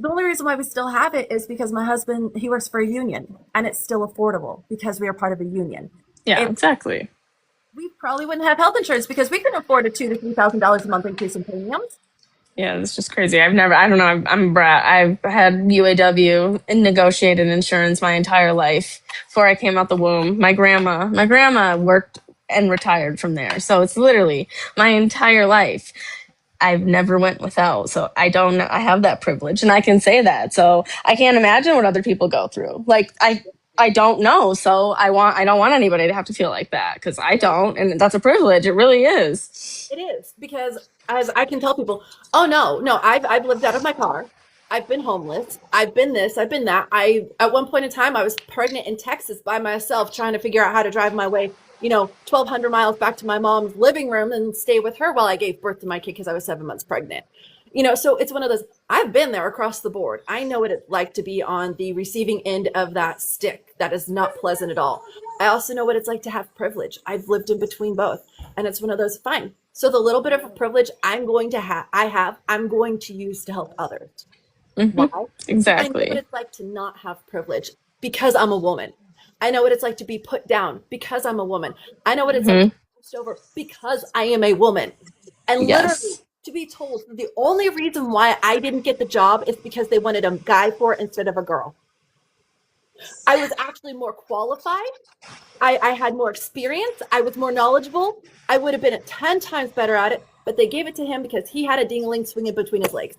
S1: The only reason why we still have it is because my husband, he works for a union and it's still affordable because we are part of a union.
S3: Yeah, exactly.
S1: We probably wouldn't have health insurance because we couldn't afford a $2,000 to $3,000 a month increase in premiums.
S3: Yeah, it's just crazy. I don't know. I'm a brat. I've had UAW and negotiated insurance my entire life before I came out the womb. My grandma worked and retired from there. So it's literally my entire life. I've never went without. So I don't know. I have that privilege and I can say that. So I can't imagine what other people go through. Like I don't know. So I don't want anybody to have to feel like that because I don't. And that's a privilege. It really is.
S1: It is because as I can tell people, oh no, I've lived out of my car. I've been homeless. I've been this, I've been that. At one point in time, I was pregnant in Texas by myself trying to figure out how to drive my way, 1,200 miles back to my mom's living room and stay with her while I gave birth to my kid because I was 7 months pregnant. So it's one of those, I've been there across the board. I know what it's like to be on the receiving end of that stick. That is not pleasant at all. I also know what it's like to have privilege. I've lived in between both. And it's one of those, fine. So the little bit of a privilege I'm going to use to help others.
S3: Mm-hmm.
S1: Why?
S3: Exactly.
S1: I know what it's like to not have privilege because I'm a woman. I know what it's like to be put down because I'm a woman. I know what it's like to be pushed over because I am a woman. And literally to be told the only reason why I didn't get the job is because they wanted a guy for it instead of a girl. I was actually more qualified. I had more experience. I was more knowledgeable. I would have been 10 times better at it, but they gave it to him because he had a ding-a-ling swinging between his legs.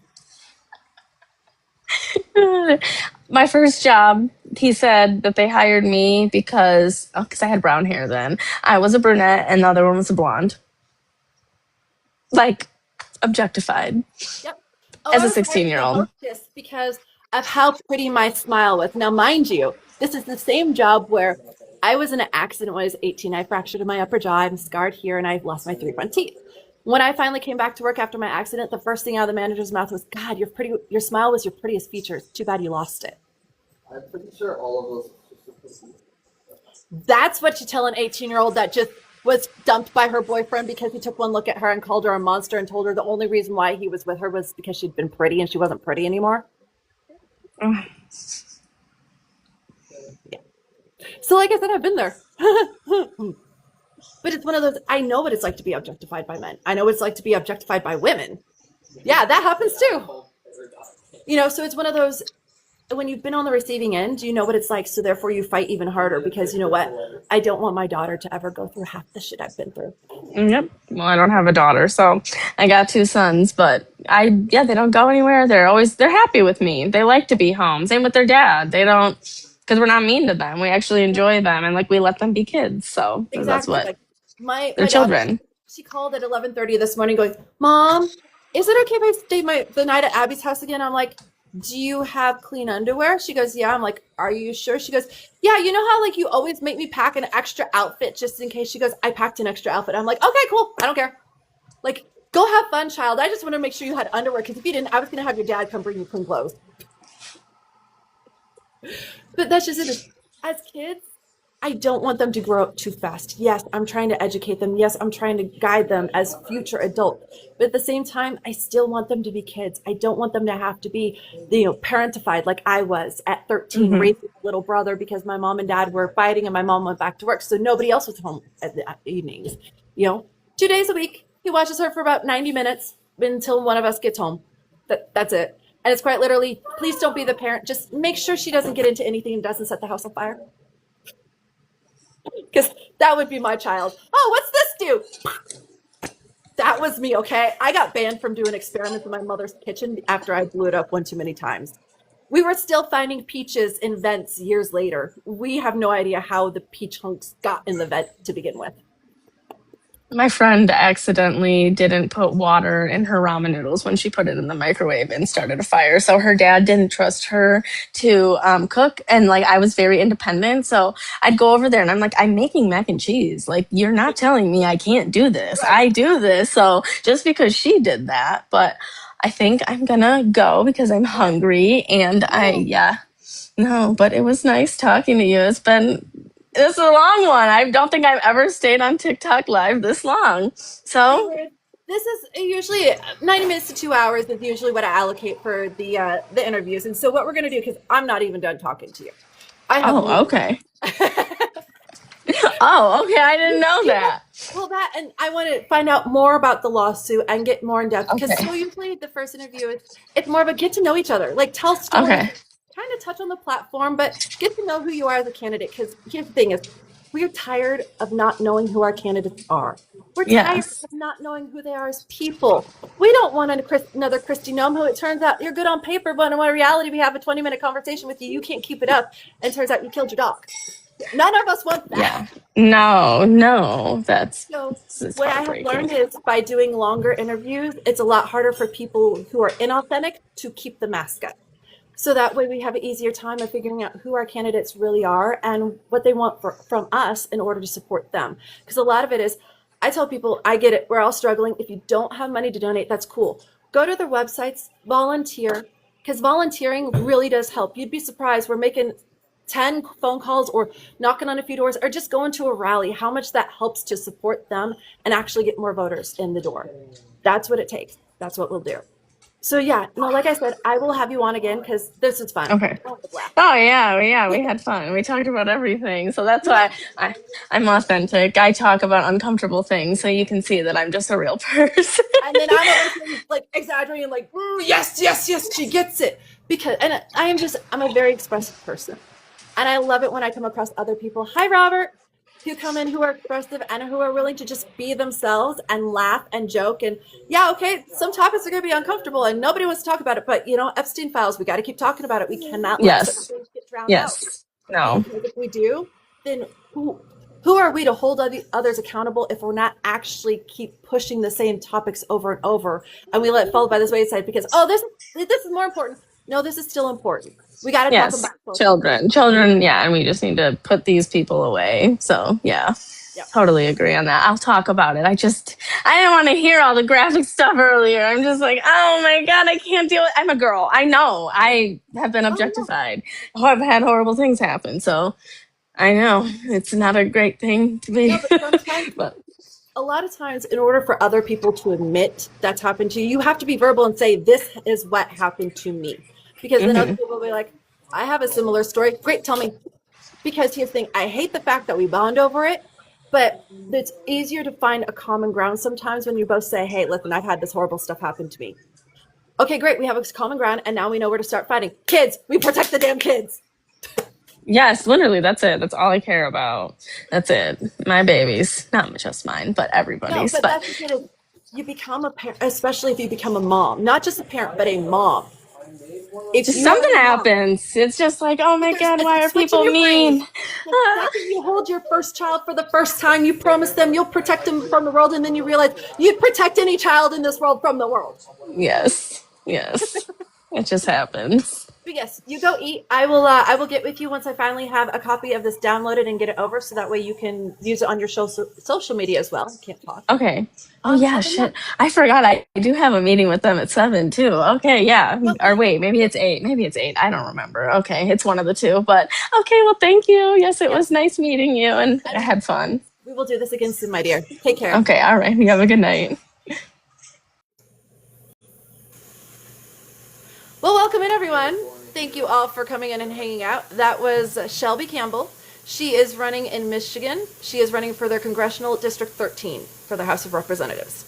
S3: My first job, he said that they hired me because I had brown hair then. I was a brunette and the other one was a blonde. Like, objectified. Yep. As a 16-year-old.
S1: Just because of how pretty my smile was. Now, mind you, this is the same job where I was in an accident when I was 18. I fractured my upper jaw. I'm scarred here and I've lost my 3 front teeth. When I finally came back to work after my accident, the first thing out of the manager's mouth was, God, your smile was your prettiest feature. Too bad you lost it.
S2: I'm pretty sure all of those.
S1: That's what you tell an 18-year-old that just was dumped by her boyfriend because he took one look at her and called her a monster and told her the only reason why he was with her was because she'd been pretty and she wasn't pretty anymore. Yeah. So like I said, I've been there. But it's one of those, I know what it's like to be objectified by men. I know what it's like to be objectified by women. Yeah, that happens too. So it's one of those, when you've been on the receiving end, you know what it's like. So therefore you fight even harder because you know what? I don't want my daughter to ever go through half the shit I've been through.
S3: Yep. Well, I don't have a daughter, so I got 2 sons, but they don't go anywhere. They're happy with me. They like to be home. Same with their dad. They don't, because we're not mean to them. We actually enjoy them and we let them be kids. So
S1: exactly.
S3: That's what
S1: my
S3: children.
S1: Daughter, she called at 11:30 this morning going, Mom, is it okay if I stay the night at Abby's house again? I'm like, do you have clean underwear? She goes, yeah. I'm like, are you sure? She goes, yeah, you know how you always make me pack an extra outfit just in case? She goes, I packed an extra outfit. I'm like, okay, cool. I don't care. Go have fun, child. I just want to make sure you had underwear because if you didn't, I was going to have your dad come bring you clean clothes. But that's just it. As kids, I don't want them to grow up too fast. Yes, I'm trying to educate them. Yes, I'm trying to guide them as future adults. But at the same time, I still want them to be kids. I don't want them to have to be, parentified like I was at 13, raising a little brother because my mom and dad were fighting and my mom went back to work. So nobody else was home at the evenings. 2 days a week, he watches her for about 90 minutes until one of us gets home. That's it. And it's quite literally, please don't be the parent. Just make sure she doesn't get into anything and doesn't set the house on fire. Because that would be my child. Oh, what's this do? That was me, okay? I got banned from doing experiments in my mother's kitchen after I blew it up one too many times. We were still finding peaches in vents years later. We have no idea how the peach hunks got in the vent to begin with.
S3: My friend accidentally didn't put water in her ramen noodles when she put it in the microwave and started a fire. So her dad didn't trust her to cook. And like, I was very independent. So I'd go over there and I'm like, I'm making mac and cheese. Like, you're not telling me I can't do this.
S1: Right.
S3: I do this. So just because she did that, but I think I'm gonna go because I'm hungry and yeah. No, but it was nice talking to you. This is a long one. I don't think I've ever stayed on TikTok live this long. So,
S1: This is usually 90 minutes to 2 hours is usually what I allocate for the interviews. And so what we're going to do, because I'm not even done talking to you. I have
S3: okay. Oh, okay. I didn't know that.
S1: Well, that, and I want to find out more about the lawsuit and get more in depth. Because
S3: Okay.
S1: so usually the first interview, it's more of a get to know each other. Like tell stories,
S3: Okay.
S1: kind of touch on the platform, but get to know who you are as a candidate. Because here's the thing is, we're tired of not knowing who our candidates are. We're tired
S3: Yes.
S1: of not knowing who they are as people. We don't want another Christy Nome who it turns out you're good on paper, but in reality, we have a 20-minute conversation with you. You can't keep it up. And it turns out you killed your dog. None of us want that.
S3: Yeah. No. That's
S1: So
S3: it's
S1: what I have learned is by doing longer interviews, it's a lot harder for people who are inauthentic to keep the mask up. So that way we have an easier time of figuring out who our candidates really are and what they want from us in order to support them. Because a lot of it is, I tell people, I get it, we're all struggling. If you don't have money to donate, that's cool. Go to their websites, volunteer, because volunteering really does help. You'd be surprised. We're making 10 phone calls or knocking on a few doors or just going to a rally, how much that helps to support them and actually get more voters in the door. That's what it takes. That's what we'll do. So yeah, no, like I said, I will have you on again because this is fun.
S3: okay. Oh yeah, we had fun. We talked about everything, so that's why I'm authentic. I talk about uncomfortable things, so you can see that I'm just a real person.
S1: And then I'm like exaggerating, like yes, she gets it because, and I'm a very expressive person, and I love it when I come across other people. Hi, Robert. Who come in who are expressive and who are willing to just be themselves and laugh and joke and yeah, okay, some topics are going to be uncomfortable and nobody wants to talk about it, but Epstein files, we got to keep talking about it. We cannot let certain things get drowned out.
S3: No.
S1: Because if we do, then who are we to hold others accountable if we're not actually keep pushing the same topics over and over and we let it fall by this wayside because this is more important. No, this is still important. We got to talk about
S3: children. Yeah, and we just need to put these people away. So yeah, totally agree on that. I'll talk about it. I didn't want to hear all the graphic stuff earlier. I'm just like, oh my God, I can't deal with. I'm a girl. I know. I have been objectified. I've had horrible things happen. So I know it's not a great thing to be.
S1: No, but sometimes, a lot of times, in order for other people to admit that's happened to you, you have to be verbal and say, "This is what happened to me." Because then other people will be like, I have a similar story. Great, tell me. Because here's the thing, I hate the fact that we bond over it, but it's easier to find a common ground sometimes when you both say, hey, listen, I've had this horrible stuff happen to me. Okay, great, we have a common ground, and now we know where to start fighting. Kids, we protect the damn kids.
S3: Yes, literally, that's it. That's all I care about. That's it. My babies, not just mine, but everybody's.
S1: No, but that's the thing, you become a parent, especially if you become a mom, not just a parent, but a mom.
S3: If something happens, it's just like, oh my God, why are people mean?
S1: You hold your first child for the first time, you promise them you'll protect them from the world, and then you realize you'd protect any child in this world from the world.
S3: Yes. It just happens.
S1: But yes, you go eat. I will get with you once I finally have a copy of this downloaded and get it over, so that way you can use it on your social media as well. I can't talk.
S3: Okay. Oh yeah, shit. I forgot. I do have a meeting with them at 7 too. Okay, yeah. Or wait, maybe it's 8. I don't remember. Okay, it's one of the two. But okay, well, thank you. Yes, it was nice meeting you, and I had fun.
S1: We will do this again soon, my dear. Take care.
S3: Okay, all right. You have a good night.
S1: Well, welcome in, everyone. Thank you all for coming in and hanging out. That was Shelby Campbell. She is running in Michigan. She is running for their Congressional District 13 for the House of Representatives.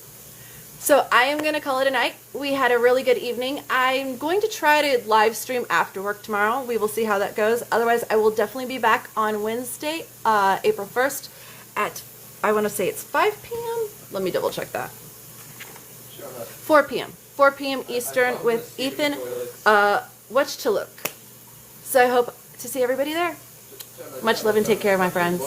S1: So I am going to call it a night. We had a really good evening. I'm going to try to live stream after work tomorrow. We will see how that goes. Otherwise, I will definitely be back on Wednesday, April 1st at, I want to say it's 5 p.m. Let me double check that. 4 p.m. 4 p.m. Eastern with Ethan Watch-to-Look. So I hope to see everybody there. Much love and take care, my friends.